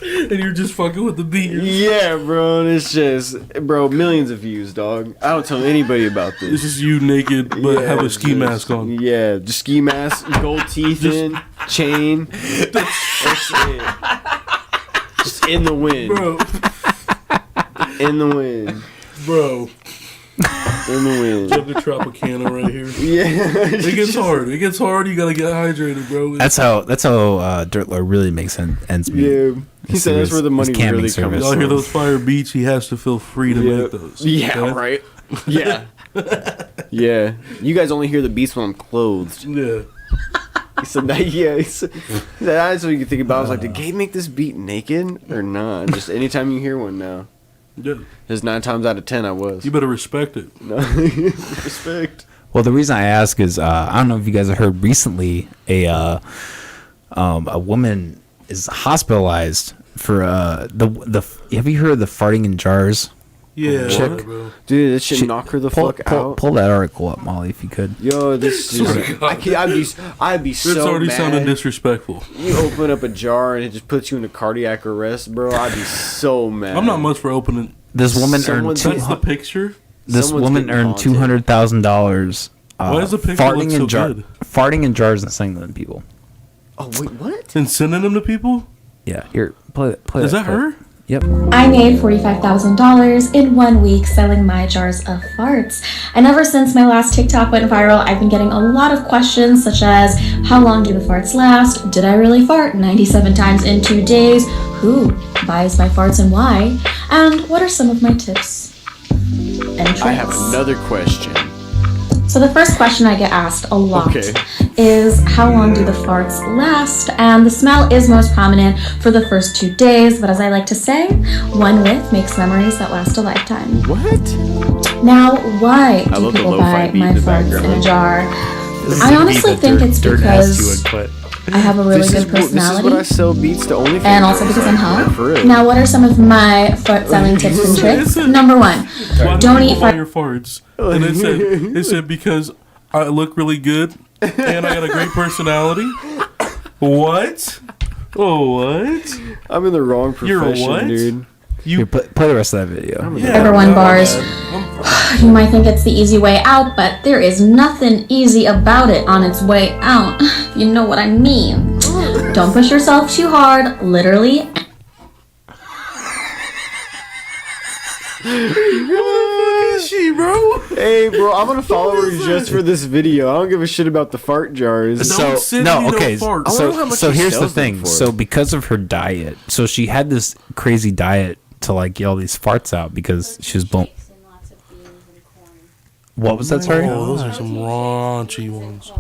And you're just fucking with the beat. Yeah, bro, it's just, bro, millions of views, dog. I don't tell anybody about It's this. just you naked, but have a ski mask on. Yeah, just ski mask, gold teeth in, chain. That's it. Just in the wind. Bro, In the wind. bro. In the wind. Jump the Tropicana right here. Yeah. It gets hard. It gets hard. You gotta get hydrated, bro. That's how Dirt Lxrd really makes ends meet. Yeah. He It's said that's his- where the money his camming really service. comes Y'all hear from. those fire beats? He has to feel free to make those. Yeah, okay? right. Yeah. Yeah. You guys only hear the beats when I'm clothed. Yeah. He said that. Yeah. He said, that's what you can think about. I was like, did Gabe make this beat naked or not? Just anytime you hear one now. Yeah. Because 9 times out of 10 I was. You better respect it. No. Respect. Well, the reason I ask is I don't know if you guys have heard recently a woman is hospitalized for the. Have you heard of the farting in jars? Yeah, Chick. bro. Dude, that should knock her the fuck out. Pull that article up, Molly, if you could. Yo, this is. I'd be It's so already mad. sounding disrespectful. You open up a jar and it just puts you into cardiac arrest, bro. I'd be so mad. I'm not much for opening. This woman earned Someone's- That's the picture. this someone's woman getting earned haunted. $200,000. Why does the picture look so good? Farting in jars and singing to people. Oh wait, what? And sending them to people? Yeah, here, play it. Is that her? Yep. I made $45,000 in 1 week selling my jars of farts. And ever since my last TikTok went viral, I've been getting a lot of questions such as, how long do the farts last? Did I really fart 97 times in 2 days? Who buys my farts and why? And what are some of my tips and tricks? I have another question. So the first question I get asked a lot Okay. is, how long do the farts last? And the smell is most prominent for the first 2 days, but as I like to say, one whiff makes memories that last a lifetime. What? Now, why I do love the people lo-fi buy beat my in the farts in a background. jar? I honestly think it's because I have a really This good is what I personality, sell beats to OnlyFans. and also because I'm For hot. real. Now, what are some of my fart selling tips and tricks? Number one, Why do don't people eat buy fart. your farts? And it said because I look really good and I got a great personality. What? Oh, what? I'm in the wrong You're a profession, what? dude. Here, play the rest of that video. Everyone my bars. bad. You might think it's the easy way out, but there is nothing easy about it on its way out. You know what I mean. Don't push yourself too hard, literally. is she, bro? Hey, bro, I'm gonna follow her just for this video. I don't give a shit about the fart jars. So okay. fart. So here's the thing. So because of her diet, so she had this crazy diet to like get all these farts out because she was blown. What was that? Sorry. Oh, those are some raunchy ones.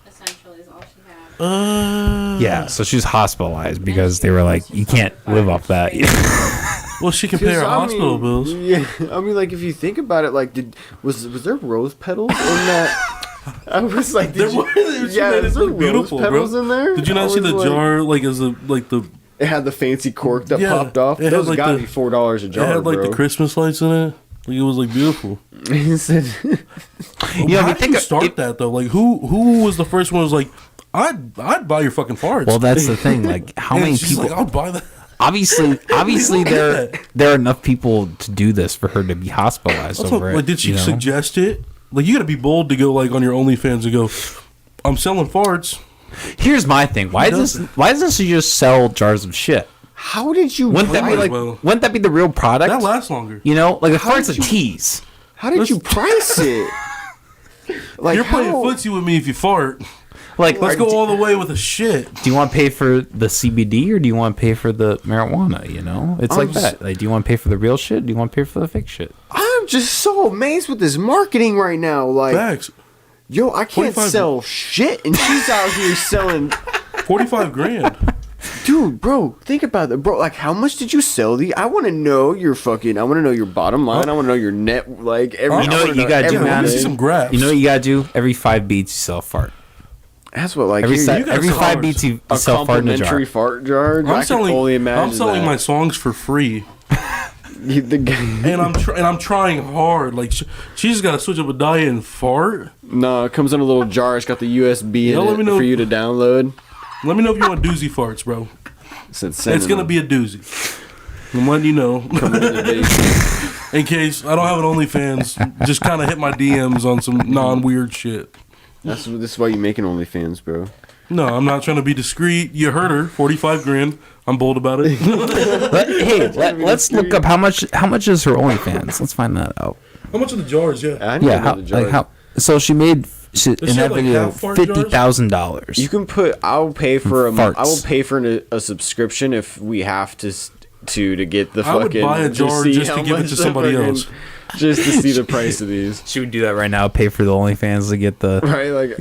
Essentially, is all she had. Yeah. So she was hospitalized because they were like, you can't live off that. Well, she can pay her hospital bills. Yeah, I mean, like if you think about it, like was there rose petals in that? I was like, There was rose petals in there? Did you not see the jar like as a like the? It had the fancy cork that popped off. Those like gotta be $4 a jar. It had like bro. the Christmas lights in it. Like it was like beautiful. He said, How did you start that though? Like who was the first one? Was like I'd buy your fucking farts. Well, that's the thing. Like how And many she's people? like, I'll buy that. Obviously, there are enough people to do this for her to be hospitalized over it. Like, did she you know? suggest it? Like, you got to be bold to go like on your OnlyFans and go, "I'm selling farts." Here's my thing. Why doesn't she just sell jars of shit? how did you? Wouldn't that be the real product? That lasts longer. You know, like a fart's a tease. How did you price it? Like You're playing footsie with me if you fart. Like, let's go all the way with the shit. Do you want to pay for the CBD or do you want to pay for the marijuana? You know, it's like that. Like, do you want to pay for the real shit? Do you want to pay for the fake shit? I'm just so amazed with this marketing right now. Like, Facts. Yo, I can't sell shit, and she's out here selling $45,000. Dude, bro, think about it, bro. Like, how much did you sell these? I want to know your fucking. I want to know your bottom line. I want to know your net. Like, every. You know what you gotta do, man. Let me see some graphs. You know what you gotta do? Every 5 beats, you sell a fart. That's what, like, every here, 5 beats, you a sell fart in a jar. complimentary fart jar. I can only imagine. I'm selling my songs for free. and I'm trying hard. Like she just got to switch up a diet and fart. No, it comes in a little jar. It's got the USB in it for you to download. Let me know if you want doozy farts, bro. It's gonna be a doozy. I'm letting you know. In case I don't have an OnlyFans, just kind of hit my DMs on some non-weird shit. This is why you make an OnlyFans, bro. No, I'm not trying to be discreet. You heard her, $45,000. I'm bold about it. Let's look up how much is her OnlyFans. Let's find that out. How much are the jars? So she made in that video $50,000. You can put. I'll pay for I will pay for a subscription if we have to get the fucking. I would buy a jar just to give it to somebody else. Just to see the price of these. She would do that right now. Pay for the OnlyFans to get the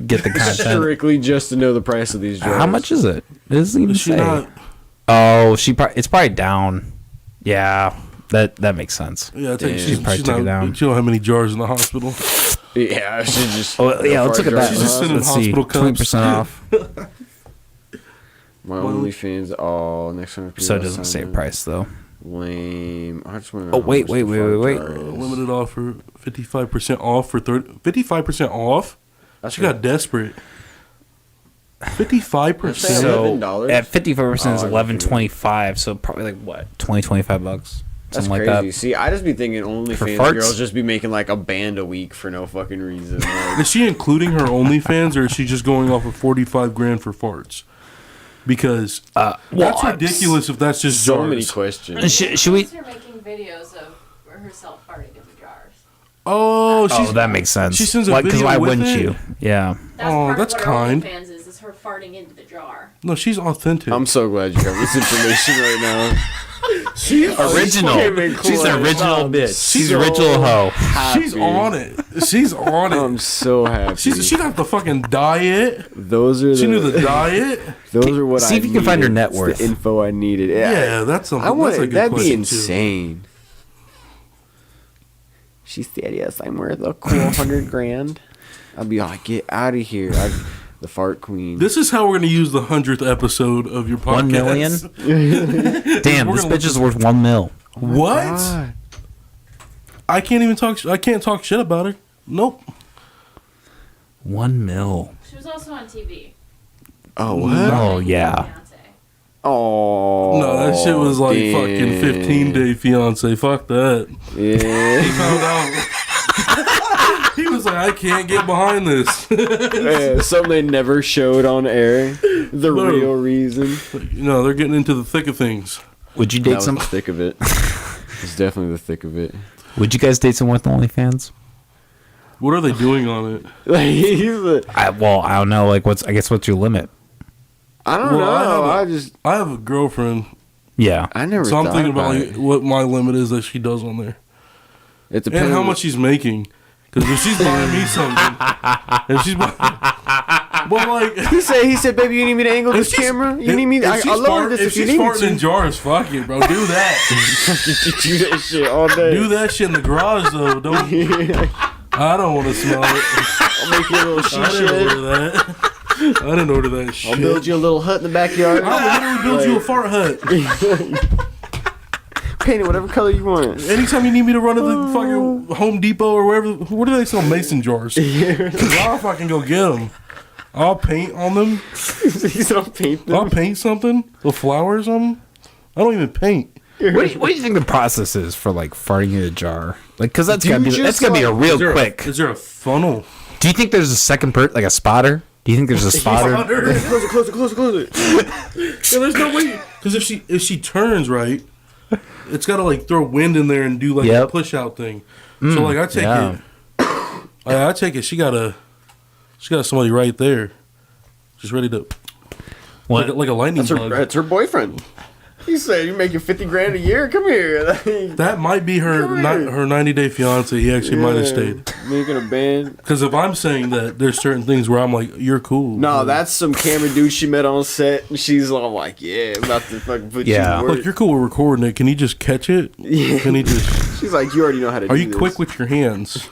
get the content. Strictly just to know the price of these jars. How much is it? It doesn't even say. It's probably down. Yeah, that makes sense. Yeah, I think she probably took it down. You don't have many jars in the hospital. Yeah, she just. Let's look at that. She's just sending hospital cups. 20% off. My OnlyFans all next time. So it doesn't say price though. Lame. I just want to know. Oh wait. Limited offer, 55% off for 55% off. She got desperate. 55%. So at 55% is $11.25. So probably like what, $20-$25. That's something crazy. Like that. See, I just be thinking OnlyFans girls just be making like a band a week for no fucking reason. Like, is she including her OnlyFans or is she just going off of $45,000 for farts? Because that's ridiculous if that's just so jars. many questions. Should we? Her making videos of herself farting in the jars. Oh, that makes sense. She sends a video because why with wouldn't it? you? Yeah. That's that's kind. OnlyFans is her farting into the jar. No, she's authentic. I'm so glad you have this information right now. She's original. She's an original bitch. She's an original hoe. She's on it. She's on it. I'm so happy. She got the fucking diet. She knew the diet. Those are what I see if you can find her net worth. The info I needed. Yeah, that's something. That'd be insane. Too. She said, "Yes, I'm worth a cool $100,000." I'd be like, "Get out of here." The fart queen. This is how we're going to use the 100th episode of your podcast. 1 million? Damn, this bitch is worth $1 million. What? God. I can't even talk. I can't talk shit about her. Nope. $1 million. She was also on TV. Oh what? Oh yeah. Oh no, that shit was like fucking 15-day fiance. Fuck that. Yeah. He found out. He was like, I can't get behind this. Yeah, something they never showed on air. The real reason. No, they're getting into the thick of things. Would you date some? The thick of it. It's definitely the thick of it. Would you guys date someone with OnlyFans? What are they doing on it? I don't know. Like, what's your limit? I don't know. I have a girlfriend. Yeah. I never. So I'm thinking about like, what my limit is that she does on there. It depends and how much she's making. Because if she's buying me something, if she's buying, but like he said, baby, you need me to angle this camera. You need me. I lower this if you need me to. If she's farting in jars, fuck it, bro. Do that. Do that shit all day. Do that shit in the garage though. Don't. I don't want to smell it. I'll make you a little sheet. I didn't order that shit. I'll build you a little hut in the backyard. I'll literally build you a fart hut. Paint it whatever color you want. Anytime you need me to run to the fucking Home Depot or wherever, where do they sell mason jars? I'll fucking go get them. I'll paint on them. He said I'll paint them. I'll paint something with flowers on them. I don't even paint. What do you think the process is for like farting in a jar? Like, because that's gotta be a real quick. Is there a funnel? Do you think there's a second like a spotter? Do you think there's a spotter? Close it. Yeah, there's no way. Because if she turns right, it's got to like throw wind in there and do like a push out thing. So like I take it. I take it. She got somebody right there, just ready to. What? Like a lightning bug. That's her boyfriend. He said, "You're making $50,000 a year. Come here." That might be her 90-day fiance. He actually might have stayed. Making a band. Because if I'm saying that, there's certain things where I'm like, "You're cool." No, that's some camera dude she met on set, and she's all like, "Yeah, I'm about to fucking put you to work." Like, you're cool with recording it. Can you just catch it? Yeah. Can he just? She's like, "You already know how to." Are you quick with your hands?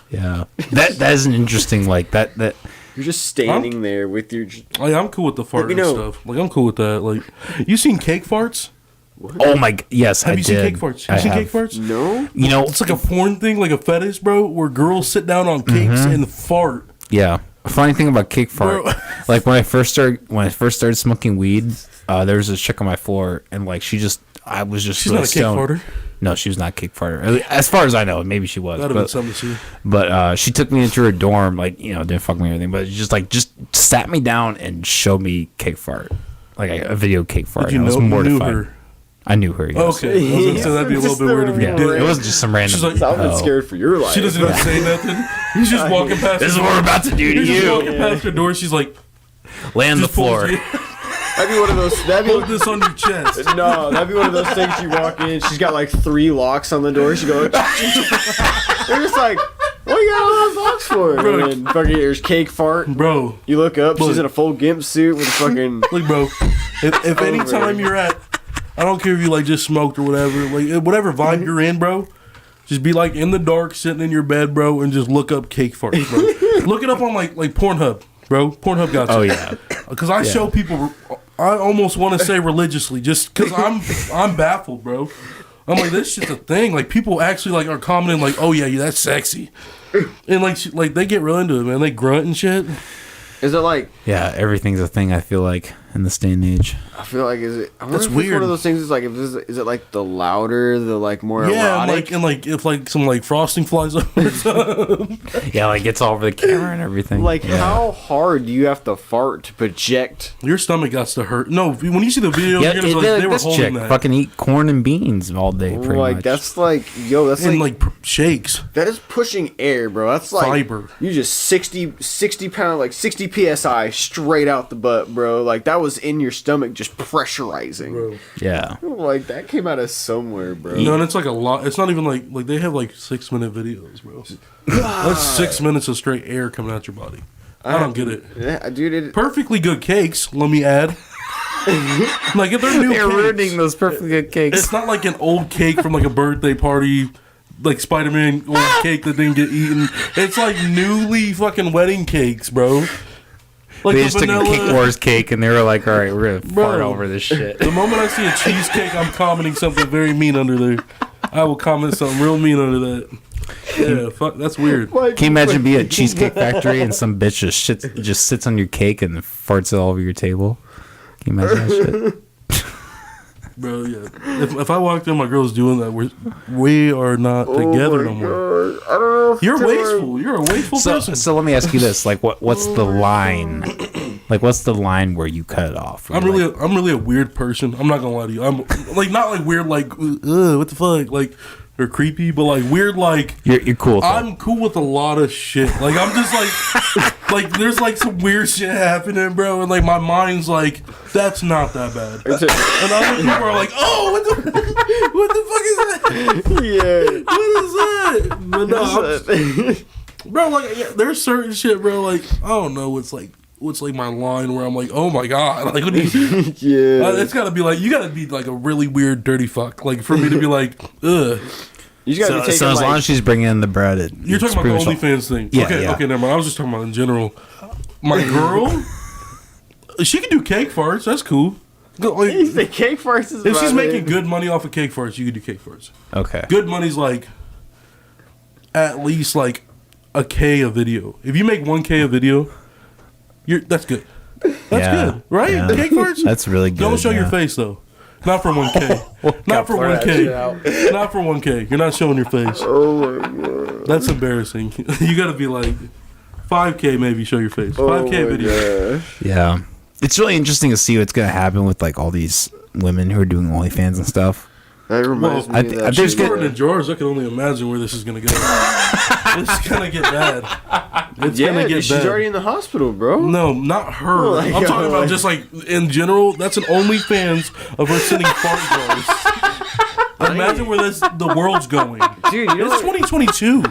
Yeah, that is an interesting like that. You're just standing there with your. I'm cool with the fart and stuff. Like I'm cool with that. Like, you seen cake farts? What? Oh my! Yes, Have you seen cake farts? Have you seen cake farts? No. You know, it's like a porn thing, like a fetish, bro, where girls sit down on cakes and fart. Yeah. A funny thing about cake fart, like when I first started smoking weed, there was this chick on my floor, and like she's not a cake farter. No, she was not a cake farter. As far as I know, maybe she was. That'd have been something to see. But she took me into her dorm, like, you know, didn't fuck me or anything, but just sat me down and showed me cake fart, like a video cake fart. Did you I was mortified. Knew her? I knew her. Yes. Oh, okay, I was gonna say that'd be a little bit weird if you did. It wasn't just some random. She's like, I've been scared for your life. She doesn't even say nothing. He's just walking past. This is what we're about to do to you. He's just walking past her door. She's like, lay on the floor. That'd be one of those. Hold this on your chest. No, that'd be one of those things. You walk in, she's got like 3 locks on the door. She goes. They're just like, what you got all those locks for? Bro. And then fucking there's cake fart. Bro. You look up, she's in a full gimp suit with a fucking. Look, bro. If any time you're at, I don't care if you like just smoked or whatever, like whatever vibe you're in, bro. Just be like in the dark, sitting in your bed, bro, and just look up cake farts, bro. Look it up on like Pornhub, bro. Pornhub got you. Oh yeah. Because I show people. I almost want to say religiously, just because I'm baffled, bro. I'm like, this shit's a thing. Like people actually like are commenting like, oh yeah, that's sexy, and like they get real into it, man. They grunt and shit. Is it like? Yeah, everything's a thing. I feel like in this day and age. I feel like is it? I wonder That's if weird. It's one of those things. Is like is it like the louder, the like more erotic? and like if like some like frosting flies up or something. Yeah, like it's all over the camera and everything. Like how hard do you have to fart to project? Your stomach got to hurt. No, when you see the video, yeah, you're gonna be like, they were this holding chick that. fucking eat corn and beans all day, pretty like much. that's like that's and like shakes. that is pushing air, bro. That's like fiber. You just 60 pound, like 60 psi straight out the butt, bro. Like that was in your stomach, just pressurizing. Bro. Yeah. Like that came out of somewhere, bro. No, and it's like a lot. It's not even like they have like 6-minute videos, bro. That's 6 minutes of straight air coming out your body. I don't get it. Yeah, dude. Perfectly good cakes, let me add. Like if they're new They're cakes, ruining those perfectly good cakes. it's not like an old cake from like a birthday party, like Spider-Man old cake that didn't get eaten. It's like newly fucking wedding cakes, bro. Like they just took a Cake Wars cake and they were like, all right, we're gonna fart over this shit. The moment I see a cheesecake, I'm commenting something very mean under there. I will comment something real mean under that. Yeah, fuck, that's weird. Can you imagine being at a Cheesecake Factory and some bitch just sits on your cake and farts it all over your table? Can you imagine that shit? Bro, yeah. If I walked in, my girl's doing that. We are not together no more. I don't know. You're wasteful. You're a wasteful person. So let me ask you this: like, what's the line? Like, what's the line where you cut it off? I'm really a weird person. I'm not gonna lie to you. I'm like not like weird, like what the fuck, like or creepy, but like weird, like you're cool. I'm cool with a lot of shit. Like I'm just like there's like some weird shit happening, bro, and like my mind's like that's not that bad. And other people are like, oh, what the fuck is that? Yeah, what is that? But no, bro, like there's certain shit, bro. Like I don't know what's like my line where I'm like, oh my god, like what do you? Yeah, it's gotta be like you gotta be like a really weird dirty fuck, like for me to be like, ugh. You just gotta be taking, so as long as she's bringing in the bread, you're talking about the OnlyFans thing. Yeah, okay, never mind. I was just talking about in general. My girl, she can do cake farts. That's cool. Like, the cake farts is if she's making good money off of cake farts, you can do cake farts. Okay. Good money's like at least like $1,000 a video. If you make $1,000 a video, that's good. That's good, right? Yeah. Cake farts. That's really good. Don't show your face though. Not for $1,000. Not for $1,000. Not for $1,000. You're not showing your face. Oh my god. That's embarrassing. You gotta be like $5,000 maybe show your face. $5,000 video. Gosh. Yeah. It's really interesting to see what's gonna happen with like all these women who are doing OnlyFans and stuff. That reminds me of that She's shit. stored in jars. I can only imagine where this is gonna go. It's gonna get bad. It's gonna get she's bad. already in the hospital, bro. No, not her. Oh my I'm talking God. about just like in general. That's an OnlyFans of her sending fart jars. Imagine where the world's going, Dude. You know it's 2022.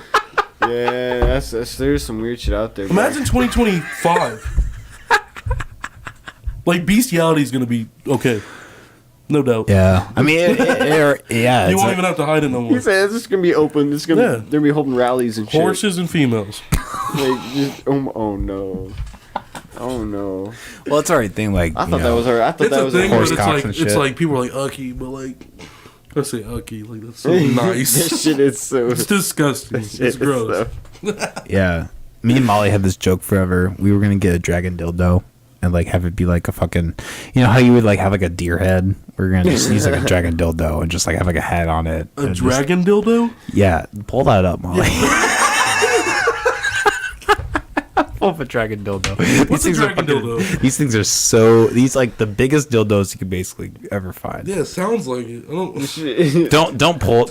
Yeah, that's there's some weird shit out there. Bro. Imagine 2025. Like bestiality is gonna be okay, no doubt. Yeah. I mean, yeah. You it's won't like- even have to hide it no more. He said it's just gonna be open. It's gonna they're gonna be holding rallies and shit. Horses and females. Like, just, oh no. Oh no. Well, it's already thing. Like I thought that was her. I thought It's that a was thing her. where horse it's cocks like and it's shit. like people are like ucky, but like I say ucky, like that's so nice. This shit is so. It's disgusting. It's gross. Yeah. Me and Molly had this joke forever. We were gonna get a dragon dildo and like have it be like a fucking, you know how you would like have like a deer head. We're gonna just use like a dragon dildo and just like have like a head on it. A and dragon dildo? Yeah, pull that up, Molly. Pull up a dragon dildo. What's a dragon dildo? These things are these like the biggest dildos you could basically ever find. Yeah, it sounds like it. I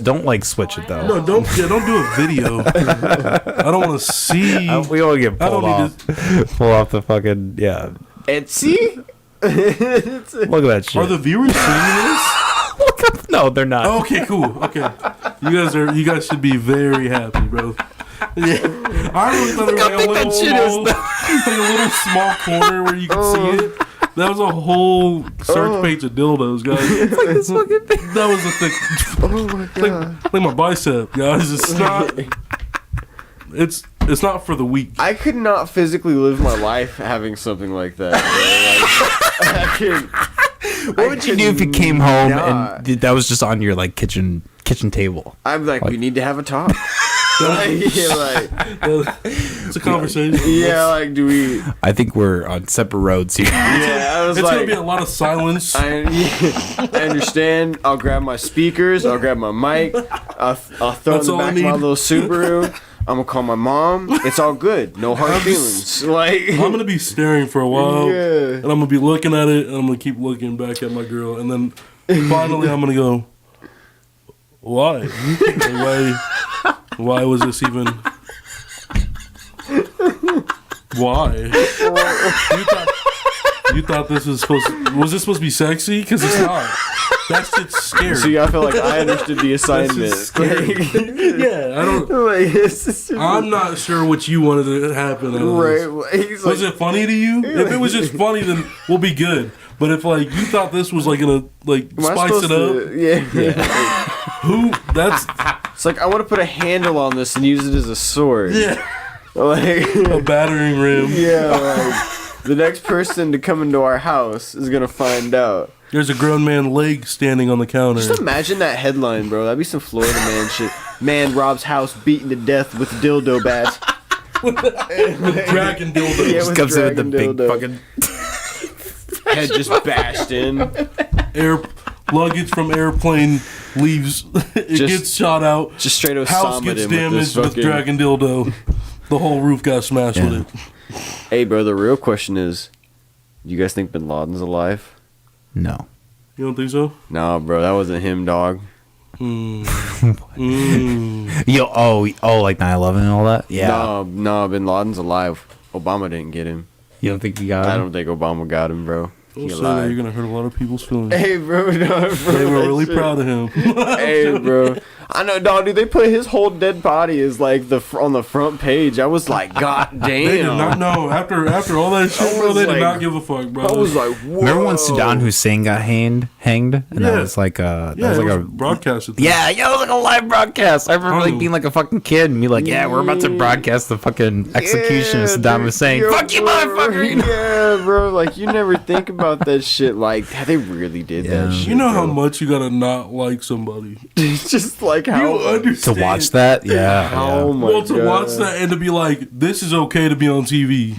Don't like switch it though. No, don't do a video. I don't want to see. We all get pulled off. Pull off the fucking Etsy? Look at that shit. Are the viewers seeing this? No, they're not. Okay, cool. Okay, you guys should be very happy, bro. Yeah, I really thought it was like a little small corner where you could see it. That was a whole search page of dildos, guys. It's like this fucking thing. That was a thing. Oh my god. Like my bicep, guys. It's not. It's not for the weak. I could not physically live my life having something like that. What would you do if you came home and that was just on your like kitchen table? I'm like, we need to have a talk. It's a conversation. Yeah, like, do we? I think we're on separate roads here. Yeah, I was It's like, gonna be a lot of silence. I understand. I'll grab my speakers. I'll grab my mic. I'll throw That's in the all I back of my need. little Subaru. I'm gonna call my mom. It's all good. No hard feelings. Like, I'm gonna be staring for a while, Yeah. and I'm gonna be looking at it, and I'm gonna keep looking back at my girl, and then finally I'm gonna go, why? Like, why was this even? Why? You thought this was was this supposed to be sexy? Because it's not. That shit's scary. see, I feel like I understood the That's assignment. just scary. Yeah, I don't. Like, it's just, I'm not sure what you wanted to happen. Out of this. right. He's Was like, it funny to you? If it was just funny, then we'll be good. But if like you thought this was like gonna like am I spice it supposed up, to- Yeah. who? That's It's like I want to put a handle on this and use it as a sword. yeah, Like, a battering ram. yeah. Like, the next person to come into our house is gonna find out. There's a grown man leg standing on the counter. Just imagine that headline, bro. That'd be some Florida man shit. Man robs house beaten to death with dildo bats. Dragon dildo. Yeah, Just with comes in with the dragon big dildo. fucking. Head just bashed in. Air luggage from airplane leaves. It Just- gets shot out. Just straight House Osama gets him with this damaged with fucking. dragon dildo. The whole roof got smashed with it. Hey, bro. The real question is, you guys think Bin Laden's alive? No. You don't think so? Nah, bro. That wasn't him, dog. Yo, like 9/11 and all that. Yeah. No, Bin Laden's alive. Obama didn't get him. You don't think he got him? I don't think Obama got him, bro. Don't say that, you're gonna hurt a lot of people's feelings. Hey, bro, no, bro. They were really proud of him. Hey, bro. I know, dog, dude. They put his whole dead body as like on the front page. I was like, God damn. They did not know. After all that shit, bro, they did not give a fuck, bro. I was like, whoa. Remember when Saddam Hussein got hanged? And that was like a broadcast. Yeah, it was like a live broadcast. I remember like being like a fucking kid and be like, yeah, we're about to broadcast the fucking execution of Saddam Hussein. Fuck you, motherfucker. Yeah, bro. Like, you never think about that shit. Like, they really did that shit. You know how much you gotta not like somebody. Just like how to watch that, yeah. Oh my god. To watch that and to be like, this is okay to be on TV.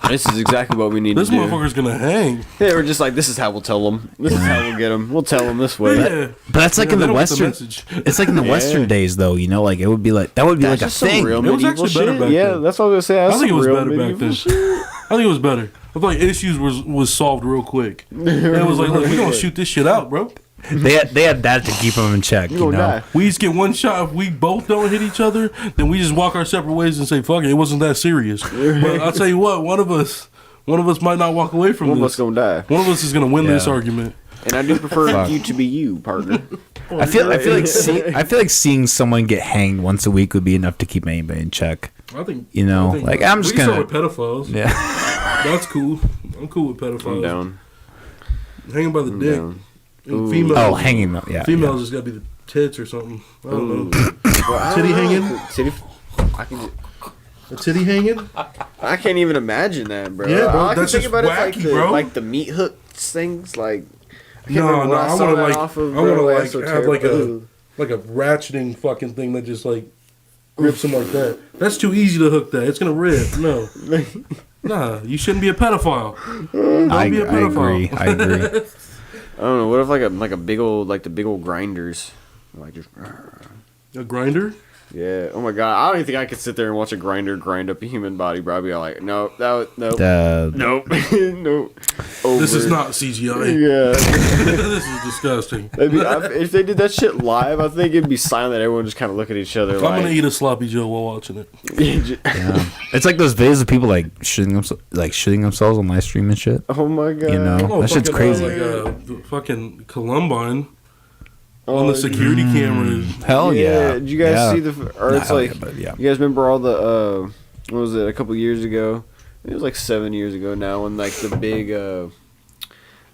This is exactly what we need to do. This motherfucker's gonna hang. Yeah, we're just like, this is how we'll tell them. This is how we'll get them. We'll tell them this way. Yeah. But that's like in the Western. It's like in the Western days, though. You know, like it would be like that would be That's like a just some thing. real It was medieval actually better shit. back Yeah, then. that's what I was gonna say. I think it was better back then. I think it was better. I feel like issues was solved real quick. And it was like, look, we're gonna shoot this shit out, bro. They had that to keep them in check. You know, die. We just get one shot. If we both don't hit each other, then we just walk our separate ways and say, "Fuck it, it wasn't that serious." But I'll tell you what, one of us might not walk away from this. One of us gonna die. One of us is gonna win this argument. And I do prefer you to be you, partner. I feel like seeing someone get hanged once a week would be enough to keep anybody in check. I think I'm just gonna start with pedophiles. Yeah, that's cool. I'm cool with pedophiles. I'm down. Hanging by the dick. Females. Hanging. Yeah. Females just gotta be the tits or something. I don't know. Titty hanging. A titty hanging. I can't even imagine that, bro. Yeah, bro. I That's think just about wacky, it bro. like the meat hook things, like. No, I want to like have like a a ratcheting fucking thing that just like rips them like that. That's too easy to hook that. It's gonna rip. No, nah, you shouldn't be a pedophile. I agree. I don't know. What if like a big old the big old grinders, like just a grinder? Yeah. Oh my god. I don't even think I could sit there and watch a grinder grind up a human body, bro. I'd be like, nope. Nope. Nope. This is not CGI. Yeah. This is disgusting. If they did that shit live, I think it'd be silent. Everyone just kind of look at each other. I'm gonna eat a sloppy Joe while watching it. Yeah. It's like those videos of people like shooting themselves on live stream and shit. Oh my god. You know, that shit's crazy. Fucking Columbine. On the security cameras. Hell yeah. Did you guys see the... Or it's like... Yeah. You guys remember all the... what was it? A couple years ago? It was like 7 years ago now when like the big...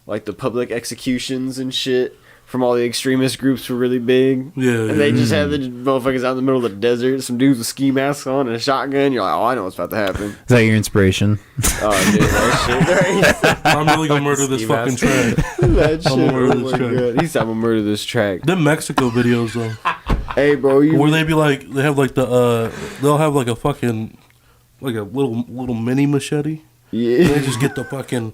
like the public executions and shit from all the extremist groups were really big. Yeah. And they just had the motherfuckers out in the middle of the desert. Some dudes with ski masks on and a shotgun. You're like, oh, I know what's about to happen. Is that your inspiration? Oh, dude, that shit. I'm really gonna murder this fucking track. That shit. Oh my god. He's gonna murder this track. Them Mexico videos though. Hey, bro. Where they be like, they have like they'll have like a fucking, like a little mini machete. Yeah. And they just get the fucking.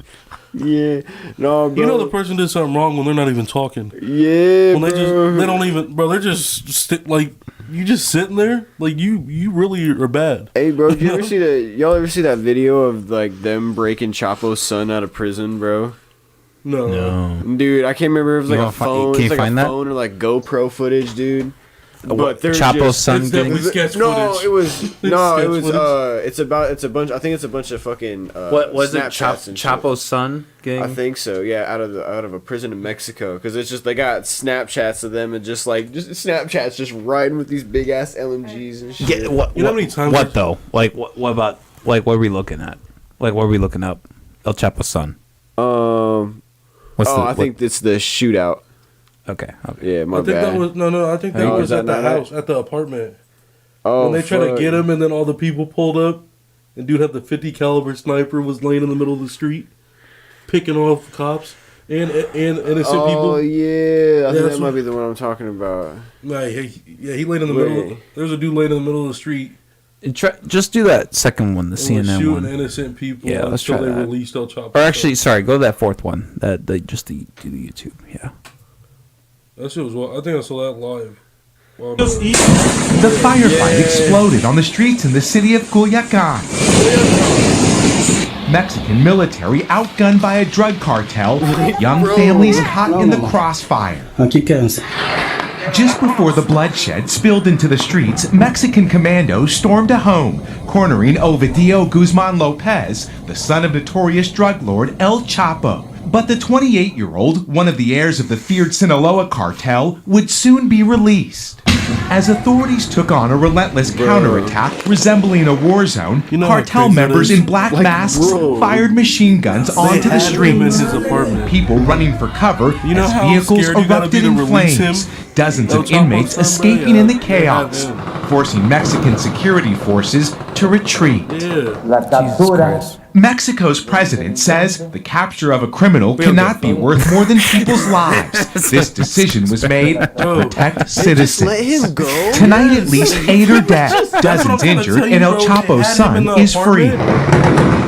Yeah. No, bro. You know the person did something wrong when they're not even talking. Yeah, when bro. They don't even, bro. They're just like, you just sitting there, like you really are bad. Hey, bro, did you ever see that? Y'all ever see that video of like them breaking Chapo's son out of prison, bro? No. Dude, I can't remember if it was like a phone. Can you like find a that? phone or like GoPro footage, dude. But there's Chapo's son it's getting definitely sketch no, footage. it was no, it was footage. it's a bunch of fucking what was it? Snapchats and shit. Chapo's son getting? I think so. Yeah, out of a prison in Mexico, because it's just they got Snapchats of them and just Snapchats just riding with these big ass LMGs and shit. Yeah, what, You know how many times what though? Like what about like what are we looking at? Like what are we looking up? El Chapo's son. I think it's the shootout. Okay. Yeah, my I think bad. that was no. I think that was at the house, at the apartment. Oh, when they tried to get him, and then all the people pulled up, and dude had the 50 caliber sniper was laying in the middle of the street, picking off cops and innocent people. Oh yeah, I think that might be the one I'm talking about. Nah, he laid in the middle. There's a dude laying in the middle of the street. Just do that second one, the CNN shooting one. innocent people. Yeah, let's try until they that. released El Chapo. Or actually, sorry, go to that fourth one. That they just do the YouTube. Yeah. That shit was. I think I saw that live. The firefight exploded on the streets in the city of Culiacan. Mexican military outgunned by a drug cartel. Young families caught in the crossfire. Aquí quédense. Just before the bloodshed spilled into the streets, Mexican commandos stormed a home, cornering Ovidio Guzman Lopez, the son of notorious drug lord El Chapo. But the 28-year-old, one of the heirs of the feared Sinaloa cartel, would soon be released. As authorities took on a relentless counterattack resembling a war zone, cartel members in black masks fired machine guns onto the streets. People running for cover as vehicles erupted in flames. Dozens of inmates escaping in the chaos, forcing Mexican security forces to retreat. Mexico's president says the capture of a criminal cannot be worth more than people's lives. This decision was made to protect citizens. Let him go. Tonight, at least 8 are dead, dozens injured, and El Chapo's son is free.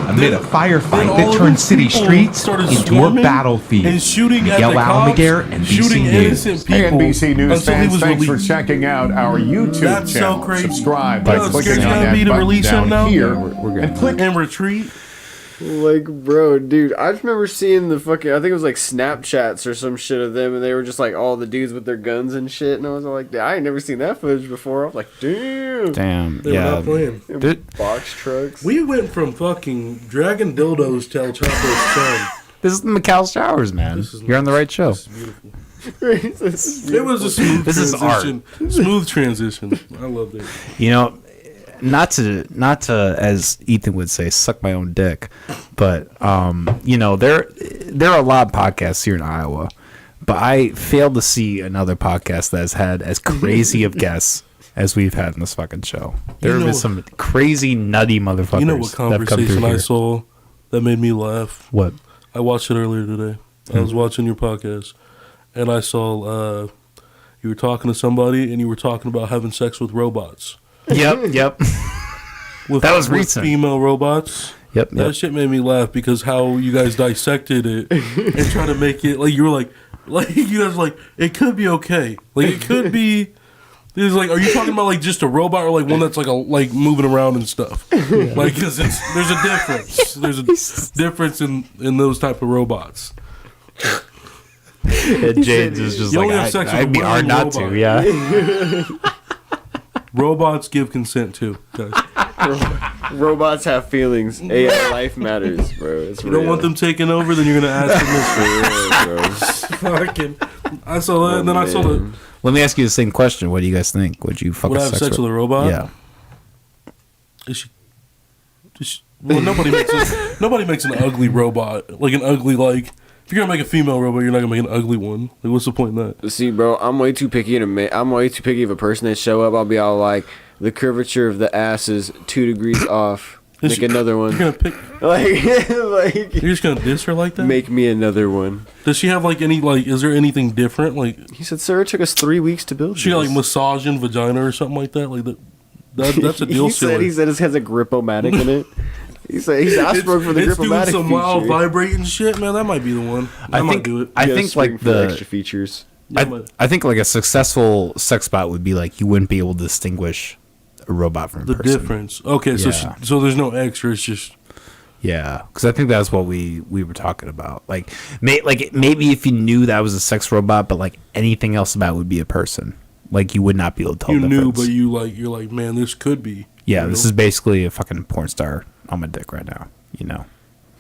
Amid a firefight that turned city streets into a battlefield. Miguel Almaguer, NBC News. Hey, NBC News fans, thanks for checking out our YouTube channel. Subscribe by clicking on that button down here and click and retreat. Like, bro, dude, I just remember seeing the fucking, I think it was like Snapchats or some shit of them, and they were just like all the dudes with their guns and shit, and I was like, I ain't never seen that footage before. I was like, damn. They were not playing. Box trucks. We went from fucking dragging dildos to El Chapo's son. This is the McAllister Hours, man. You're on the right show. This is beautiful. It was a smooth transition. Smooth transition. I loved it. You know, not to as Ethan would say, suck my own dick, but you know, there are a lot of podcasts here in Iowa, but I failed to see another podcast that has had as crazy of guests as we've had in this fucking show. There have been some crazy nutty motherfuckers. You know what conversation I saw that made me laugh? What? I watched it earlier today. I was watching your podcast, and I saw you were talking to somebody, and you were talking about having sex with robots. Yep. That was recent. Female robots. Yep. That shit made me laugh because how you guys dissected it and trying to make it like you were like you guys were like it could be okay. Like it could be. It's like, are you talking about like just a robot or like one that's like moving around and stuff? Like, because there's a difference. There's a difference in those type of robots. And James is just like, I'd be hard not to, yeah. Robots give consent too, guys. Robots have feelings. AI life matters, bro. It's you don't want them taking over, then you're gonna ask them this. Fucking, I saw that, and then I saw the. Let me ask you the same question. What do you guys think? Would you fuck? Would I have sex with a robot? Yeah. Well, nobody makes an ugly robot. Like an ugly like. If you're gonna make a female robot, you're not gonna make an ugly one. Like, what's the point in that? See, bro, I'm way too picky I'm way too picky of a person that show up. I'll be all like, the curvature of the ass is 2 degrees off. Make another one. You're gonna pick like you're just gonna diss her like that? Make me another one. Does she have like any like? Is there anything different? Like he said, sir, it took us 3 weeks to build. She got like massaging vagina or something like that. Like that's a deal. He said it has a grip-o-matic in it. He's asked for the It's grip-o-matic doing some feature. wild vibrating shit, man. That might be the one. I might do it. I think like the extra features. I think like a successful sex bot would be like you wouldn't be able to distinguish a robot from a person. The difference. Okay, so so there's no extra. It's just because I think that's what we were talking about. Like maybe if you knew that was a sex robot, but like anything else about it would be a person. Like you would not be able to tell. You the knew, difference. but you're like, man, this could be. Yeah, this is basically a fucking porn star on my dick right now. You know.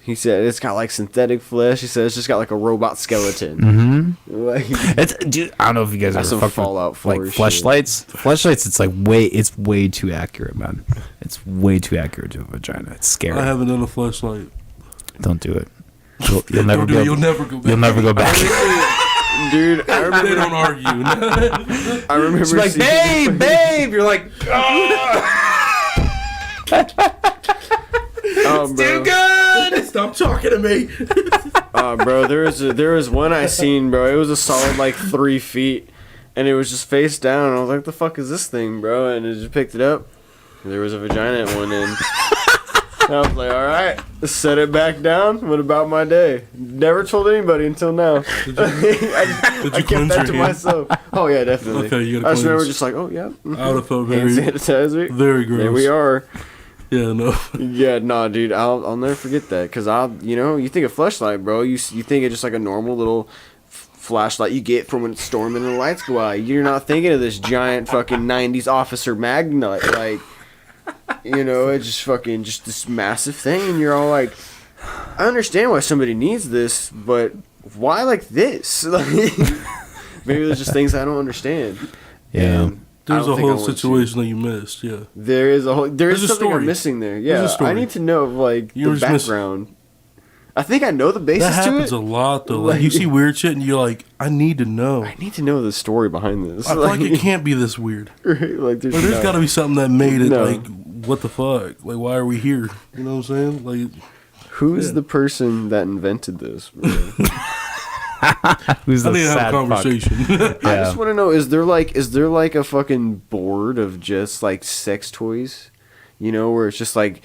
He said it's got like synthetic flesh. He said it's just got like a robot skeleton. Mm-hmm. Like, dude, I don't know if you guys ever fucked Fallout with like fleshlights. Fleshlights, it's way too accurate, man. It's way too accurate to a vagina. It's scary. I haven't done a fleshlight. Don't do it. You'll never go. You'll never go back. You'll never go back. Dude, I remember they don't argue. I remember she's like, babe. You're like, oh, too good. Stop talking to me. Bro, there was one I seen, bro. It was a solid like 3 feet, and it was just face down. I was like, "The fuck is this thing, bro?" And I just picked it up. There was a vagina at one end. I was like, "All right, set it back down." Went about my day. Never told anybody until now. I kept that to myself. Oh yeah, definitely. Okay, you gotta. I just remember just like, "Oh yeah." I would have felt hand sanitizer. Very gross. There we are. Yeah, no. Yeah, nah, dude. I'll never forget that because you think of fleshlight, bro. You think it's just like a normal little flashlight you get from when it's storming and the lights go out. You're not thinking of this giant fucking 90s Officer Magnet, like, you know, it's just this massive thing, and you're all like, I understand why somebody needs this, but why like this? Like, maybe there's just things I don't understand. Yeah. There's a whole situation that you missed, yeah. There is something story. I'm missing there. Yeah, I need to know, like, the background. I think I know the basis to it. That happens a lot, though. Like, you see weird shit, and you're like, I need to know. I need to know the story behind this. I feel like it can't be this weird. Right? Like, there's got to be something that made it, like, what the fuck? Like, why are we here? You know what I'm saying? Like, who's the person that invented this? Who's the I need to have a conversation. I just want to know: is there like a fucking board of just like sex toys? You know, where it's just like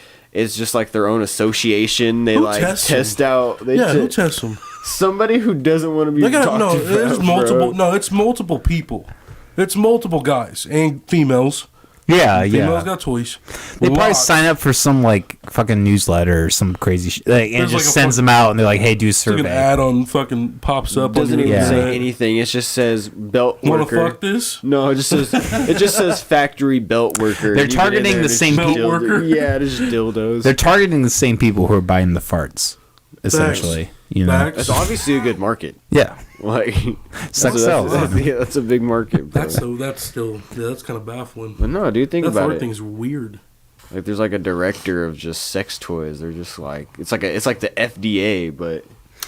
their own association. They like test out. Who tests them? Somebody who doesn't want to be. There's multiple. No, it's multiple people. It's multiple guys and females. Yeah, Females got toys. They probably sign up for some like fucking newsletter or some crazy shit, like, and it just sends them out, and they're like, "Hey, do a survey." An ad on fucking pops up. Doesn't even say anything. It just says belt worker. Wanna fuck this? No, it just says factory belt worker. They're targeting the same people. Worker? Yeah, it's just dildos. They're targeting the same people who are buying the farts, essentially. You know, it's obviously a good market. Yeah, like sex sells. That's a big market. Bro. That's kind of baffling. But no, dude, think about it. That thing's weird. Like, there's like a director of just sex toys. They're just like it's like the FDA, but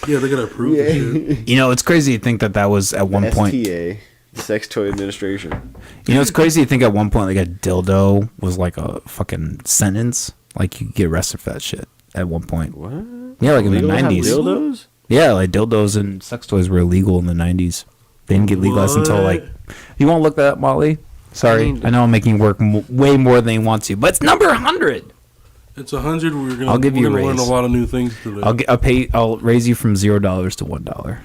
yeah, they gotta approve the shit. You know, it's crazy to think that was at one point. STA, Sex Toy Administration. You know, it's crazy to think at one point like a dildo was like a fucking sentence. Like you could get arrested for that shit at one point. What? Yeah, like in the 90s. Dildos? Yeah, like dildos and sex toys were illegal in the 90s. They didn't get legalized until like... You want to look that up, Molly? Sorry, I know I'm making you work way more than you want to, but it's number 100. It's 100. I'll give you a raise. Learn a lot of new things today. I'll raise you from $0 to $1.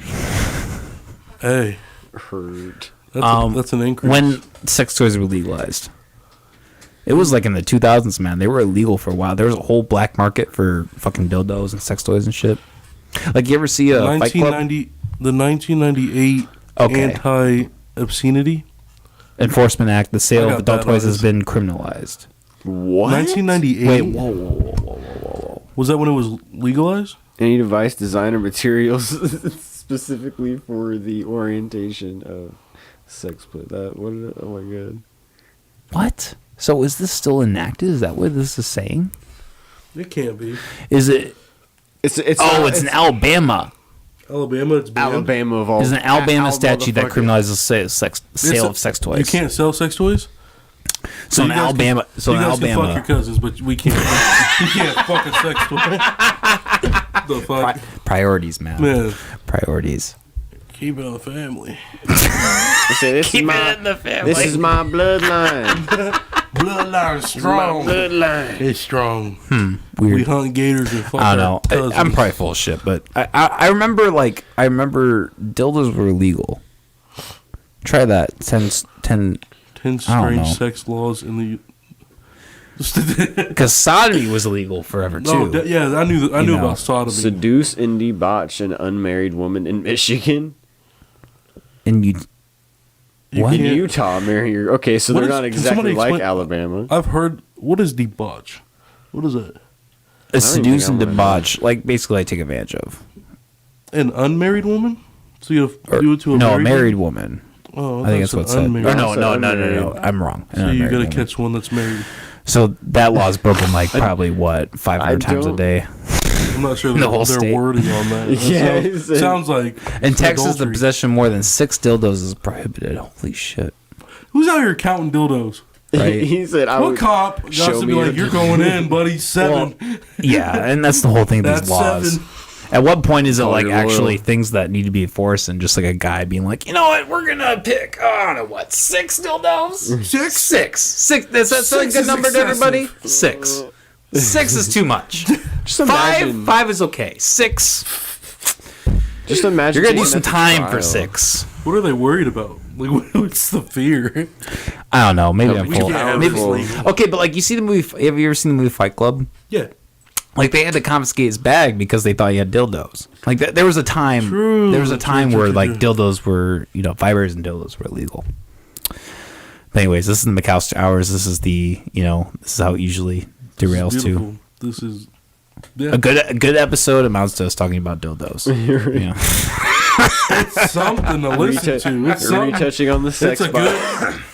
Hey, hurt. That's an increase. When sex toys were legalized, it was like in the 2000s, man. They were illegal for a while. There was a whole black market for fucking dildos and sex toys and shit. Like, you ever see a Fight Club? The 1998 Anti-Obscenity Enforcement Act, the sale of adult toys has been criminalized. What? 1998? Wait, whoa. Was that when it was legalized? Any device, design, or materials specifically for the orientation of sex play. Oh my god. What? So is this still enacted? Is that what this is saying? It can't be. Is it? It's in Alabama. Alabama, it's banned. Alabama of all. There's an Alabama statute that criminalizes sale of sex toys. You can't sell sex toys. So in Alabama, you guys can fuck your cousins, but we can't. You can't fuck a sex toy. The fuck? Priorities, man. Priorities. Keep it in the family. Keep it in the family. This is my bloodline. Bloodline strong. Bloodline. It's strong. Weird. We hunt gators and fuck I don't know. cousins. I'm probably full of shit, but I remember dildos were illegal. Try that. 10 strange sex laws in the. Because sodomy was illegal forever too. I knew about sodomy. Seduce and debauch an unmarried woman in Michigan. And in Utah, marry your. Okay, so they're not exactly like Alabama. I've heard. What is debauch? What is it? Seduce and debauch, like basically, I take advantage of an unmarried woman. So you do it to a married woman. Oh, I think that's what's said. No, I'm wrong. So you gotta catch one that's married. So that law's broken like probably 500 times a day. I'm not sure the whole they're wording on that. Yeah, sounds like in Texas, the possession of more than 6 dildos is prohibited. Holy shit! Who's out here counting dildos? Right? He said, "What cop got to be like, you're going in, buddy? 7." Well, yeah, and that's the whole thing. These laws. 7. At what point is it like actually things that need to be enforced, and just like a guy being like, you know what, we're gonna pick, I don't know what, 6 dildos? 6. That's a good number to everybody. 6. 6 is too much. Just imagine. 5 is okay. 6. Just imagine. You're gonna need some time for 6. What are they worried about? Like, what's the fear? I don't know. Maybe I'm full. Okay, Okay, but like, you see the movie? Have you ever seen the movie Fight Club? Yeah. Like they had to confiscate his bag because they thought he had dildos. Like there was a time. There was a time where like dildos were, vibrators and dildos were illegal. But anyways, this is the McAllister Hours. This is this is how it usually derails to. This is a good episode amounts to us talking about dildos. It's something to listen to. It's retouching on the sex.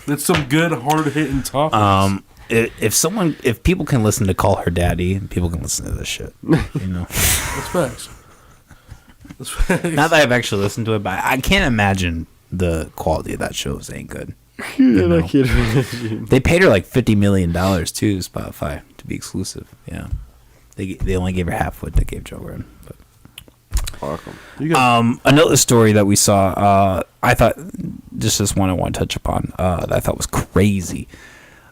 It's some good hard hitting topics. If people can listen to Call Her Daddy, people can listen to this shit. That's facts. Not that I've actually listened to it, but I can't imagine the quality of that show ain't good. They paid her like $50 million too, Spotify, to be exclusive. Yeah, they only gave her half what they gave Joe Rogan. Another story that we saw, I thought just this one I want to touch upon that I thought was crazy.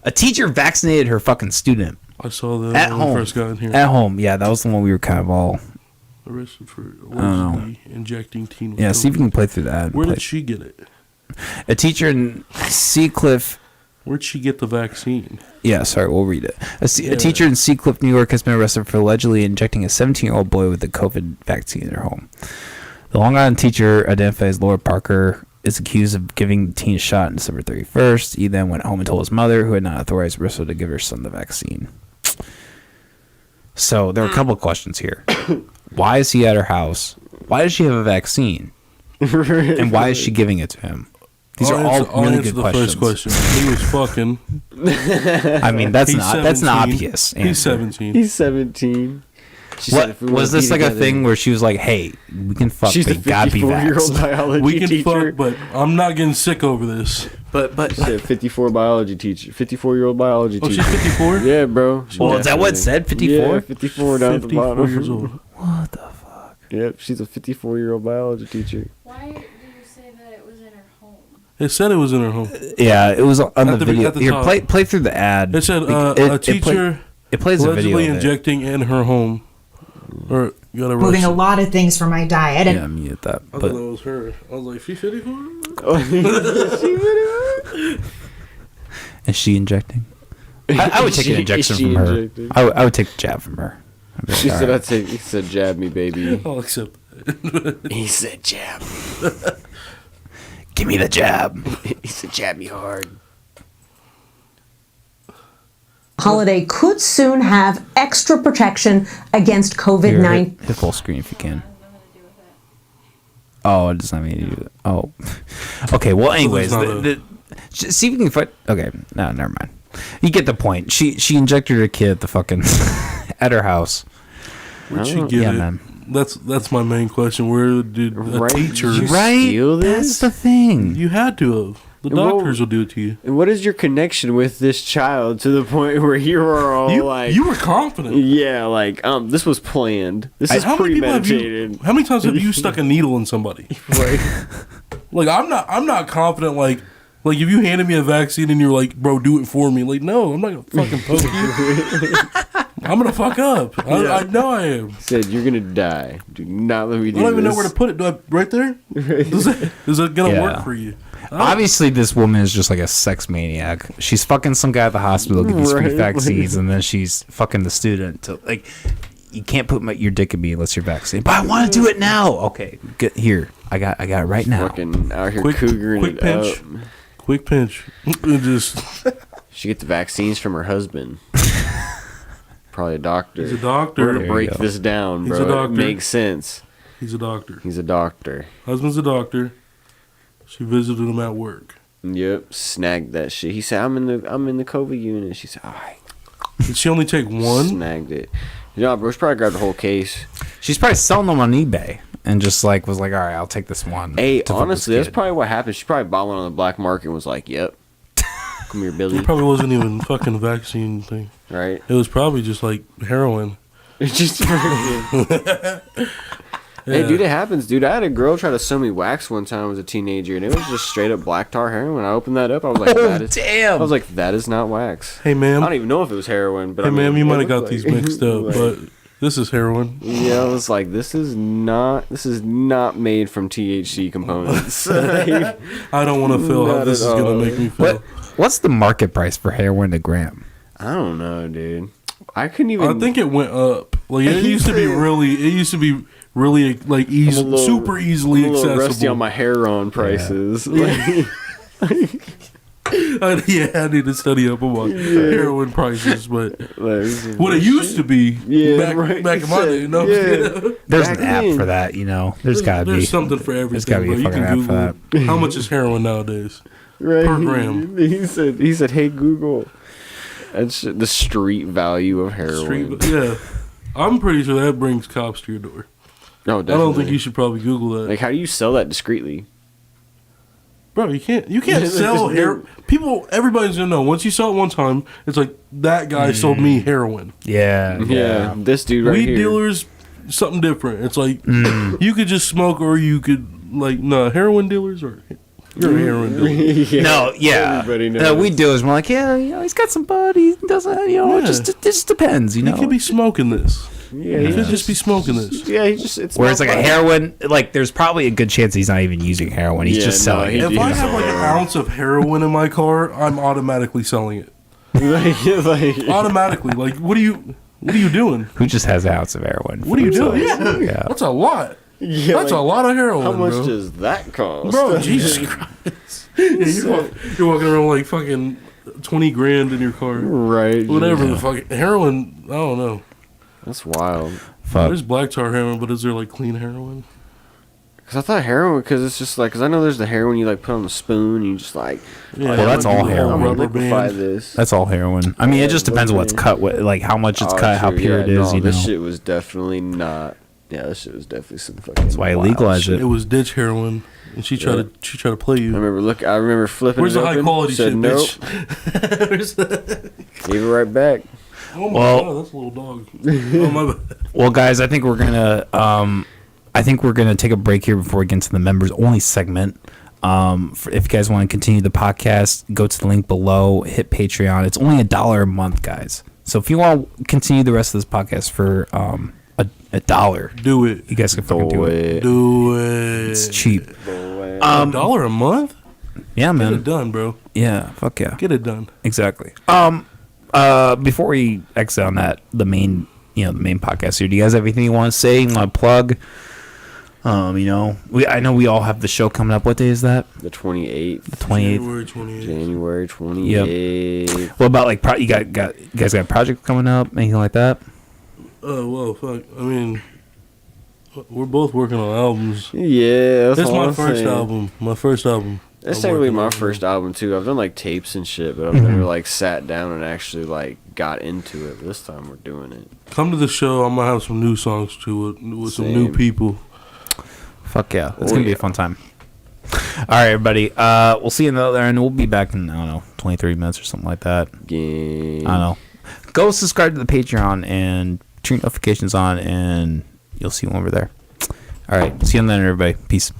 A teacher vaccinated her fucking student. I saw that at when home. I first got in here. At home, yeah, that was the one we were kind of all arrested for allegedly injecting teen. With see if you can play through that. Where did she get it? A teacher in Seacliff. Where'd she get the vaccine? Yeah, sorry, we'll read it. A teacher in Seacliff, New York, has been arrested for allegedly injecting a 17-year-old boy with the COVID vaccine in their home. The Long Island teacher, identified as Laura Parker, is accused of giving the teen a shot on December 31st. He then went home and told his mother, who had not authorized Bristol to give her son the vaccine. So there are a couple of questions here. Why is he at her house? Why does she have a vaccine? And why is she giving it to him? These are all really good questions. First question. He was fucking. I mean, that's not obvious. He's 17. He's 17. What was this like a thing where she was like, "Hey, we can fuck, she's but a gotta be 54-year-old biology we can teacher. fuck, but I'm not getting sick over this." But she's a 54 biology teacher, 54-year-old biology teacher. Oh, she's 54. Yeah, bro. Well, is that what it said? 54. Yeah, 54 down at the bottom. Years old. What the fuck? Yep, she's a 54-year-old biology teacher. Why do you say that it was in her home? It said it was in her home. Yeah, it was on the video. At the Here, top. play through the ad. It said a teacher it plays a video allegedly injecting in her home. Or you gotta moving a lot of things from my diet. And yeah, mute that. I thought that was her. I was like, she 54? Is she injecting? I would take an injection from her. I would take the jab from her. Like, she said, he said, jab me, baby. I'll accept that. He said, jab. Give me the jab. He said, jab me hard. Holiday could soon have extra protection against COVID-19. Hit full screen if you can. Oh, it does not mean to do that. Oh. Okay, well, anyways. See if you can find... Okay, no, never mind. You get the point. She injected her kid at the fucking... at her house. Where'd she get it? Man. That's my main question. Where did a teacher... steal this? That's the thing. You had to have. The doctors will do it to you. And what is your connection with this child to the point where you are all you were confident? Yeah, like this was planned. This is premeditated. How many times have you stuck a needle in somebody? Right. Like I'm not confident. Like if you handed me a vaccine and you're like, bro, do it for me. Like, no, I'm not gonna fucking poke you. I'm gonna fuck up. I know I am. Said you're gonna die. Do not let me do this. I don't even know where to put it. Do I right there? Is it gonna work for you? Obviously, this woman is just like a sex maniac. She's fucking some guy at the hospital getting these free vaccines, and then she's fucking the student. Like, you can't put your dick in me unless you're vaccinated. But I want to do it now. Okay, get here. I got it right now. Fucking out here cougaring it pinch. up. Quick pinch. Just. She get the vaccines from her husband. Probably a doctor. He's a doctor. We're gonna break this down, bro. He's a doctor. It makes sense. He's a doctor. He's a doctor. Husband's a doctor. She visited him at work. Yep, snagged that shit. He said, "I'm in the COVID unit." She said, "All right." Did she only take one? Snagged it. Yeah, bro. She probably grabbed the whole case. She's probably selling them on eBay and just like was like, "All right, I'll take this one." Hey, honestly, that's probably what happened. She probably bought one on the black market and was like, "Yep, come here, Billy." It probably wasn't even fucking vaccine thing. Right. It was probably just like heroin. It's just. Hey, dude, it happens, dude. I had a girl try to sell me wax one time as a teenager, and it was just straight up black tar heroin. When I opened that up, I was like, damn. I was like, that is not wax. Hey, ma'am. I don't even know if it was heroin, but hey, ma'am, you might have got these mixed up, like, but this is heroin. Yeah, I was like, this is not made from THC components. I don't want to feel how this is going to make me feel. What's the market price for heroin a gram? I don't know, dude. I couldn't even. I think it went up. Like it used to be really like super easily accessible. Rusty on my heroin prices. Yeah. I need to study up on my heroin prices, but what it used to be back in my day, you know. There's an app for that, you know. There's something for everything. There's gotta be a fucking app for that. How much is heroin nowadays per gram? He said, "Hey Google, that's the street value of heroin." Yeah, I'm pretty sure that brings cops to your door. No, definitely. I don't think you should probably Google that. Like, how do you sell that discreetly? Bro, you can't sell heroin. Everybody's gonna know. Once you sell it one time, it's like, that guy sold me heroin. Yeah. This dude right Weed here. dealers, something different. It's like, you could just smoke, or you could, heroin dealers, or you're a heroin dealer. No, Everybody knows. weed dealers, we're like, he's got some bud, he doesn't, it just depends, you know. He could be smoking this. Yeah, he could just be smoking this. Yeah, it's whereas like a heroin, like there's probably a good chance he's not even using heroin. He's just selling it. If I have like an ounce of heroin in my car, I'm automatically selling it. Automatically. Like, what are you doing? Who just has an ounce of heroin? What are you doing? Yeah. That's a lot. Yeah, that's a lot of heroin. How much bro. Does that cost? Bro, Jesus Christ. You're walking around like fucking 20 grand in your car. Right. Whatever the fuck. Heroin, I don't know. That's wild. Fuck. There's black tar heroin, but is there like clean heroin? Because I thought heroin, because it's just like, because I know there's the heroin you like put on the spoon, and you just like, well, that's all heroin. I'm gonna liquefy this. That's all heroin. I mean, it just depends on what's cut, like how much it's cut, how pure it is. This shit was definitely not. Yeah, this shit was definitely some fucking. That's why I legalized it. It was ditch heroin, and she tried to play you. I remember flipping. Where's it the open, high quality said, shit, nope. bitch? Gave it right back. Oh my god, that's a little dog. Oh my bad. Well, guys, I think we're gonna take a break here before we get into the members only segment. If you guys want to continue the podcast, go to the link below, hit Patreon. It's only $1 a month, guys. So if you want to continue the rest of this podcast for $1, do it. You guys can fucking do it. Do it. It's cheap. $1 a month? Yeah, man. Get it done, bro. Yeah, fuck yeah. Get it done. Exactly. Before we exit on that, the main podcast here, do you guys have anything you want to say? You want to plug? I know we all have the show coming up. What day is that? The 28th. The 28th. January 28th. Yep. What about like you guys got a project coming up? Anything like that? Oh well, fuck. I mean, we're both working on albums. Yeah, that's my first album. My first album. That's technically my first album too. I've done like tapes and shit, but I've never like sat down and actually like got into it. But this time we're doing it. Come to the show. I'm gonna have some new songs too with some new people. Fuck yeah, it's gonna be a fun time. All right, everybody. We'll see you in the other end. We'll be back in 20, 30 minutes or something like that. Yeah. I don't know. Go subscribe to the Patreon and turn notifications on, and you'll see one over there. All right, see you in the end, everybody. Peace.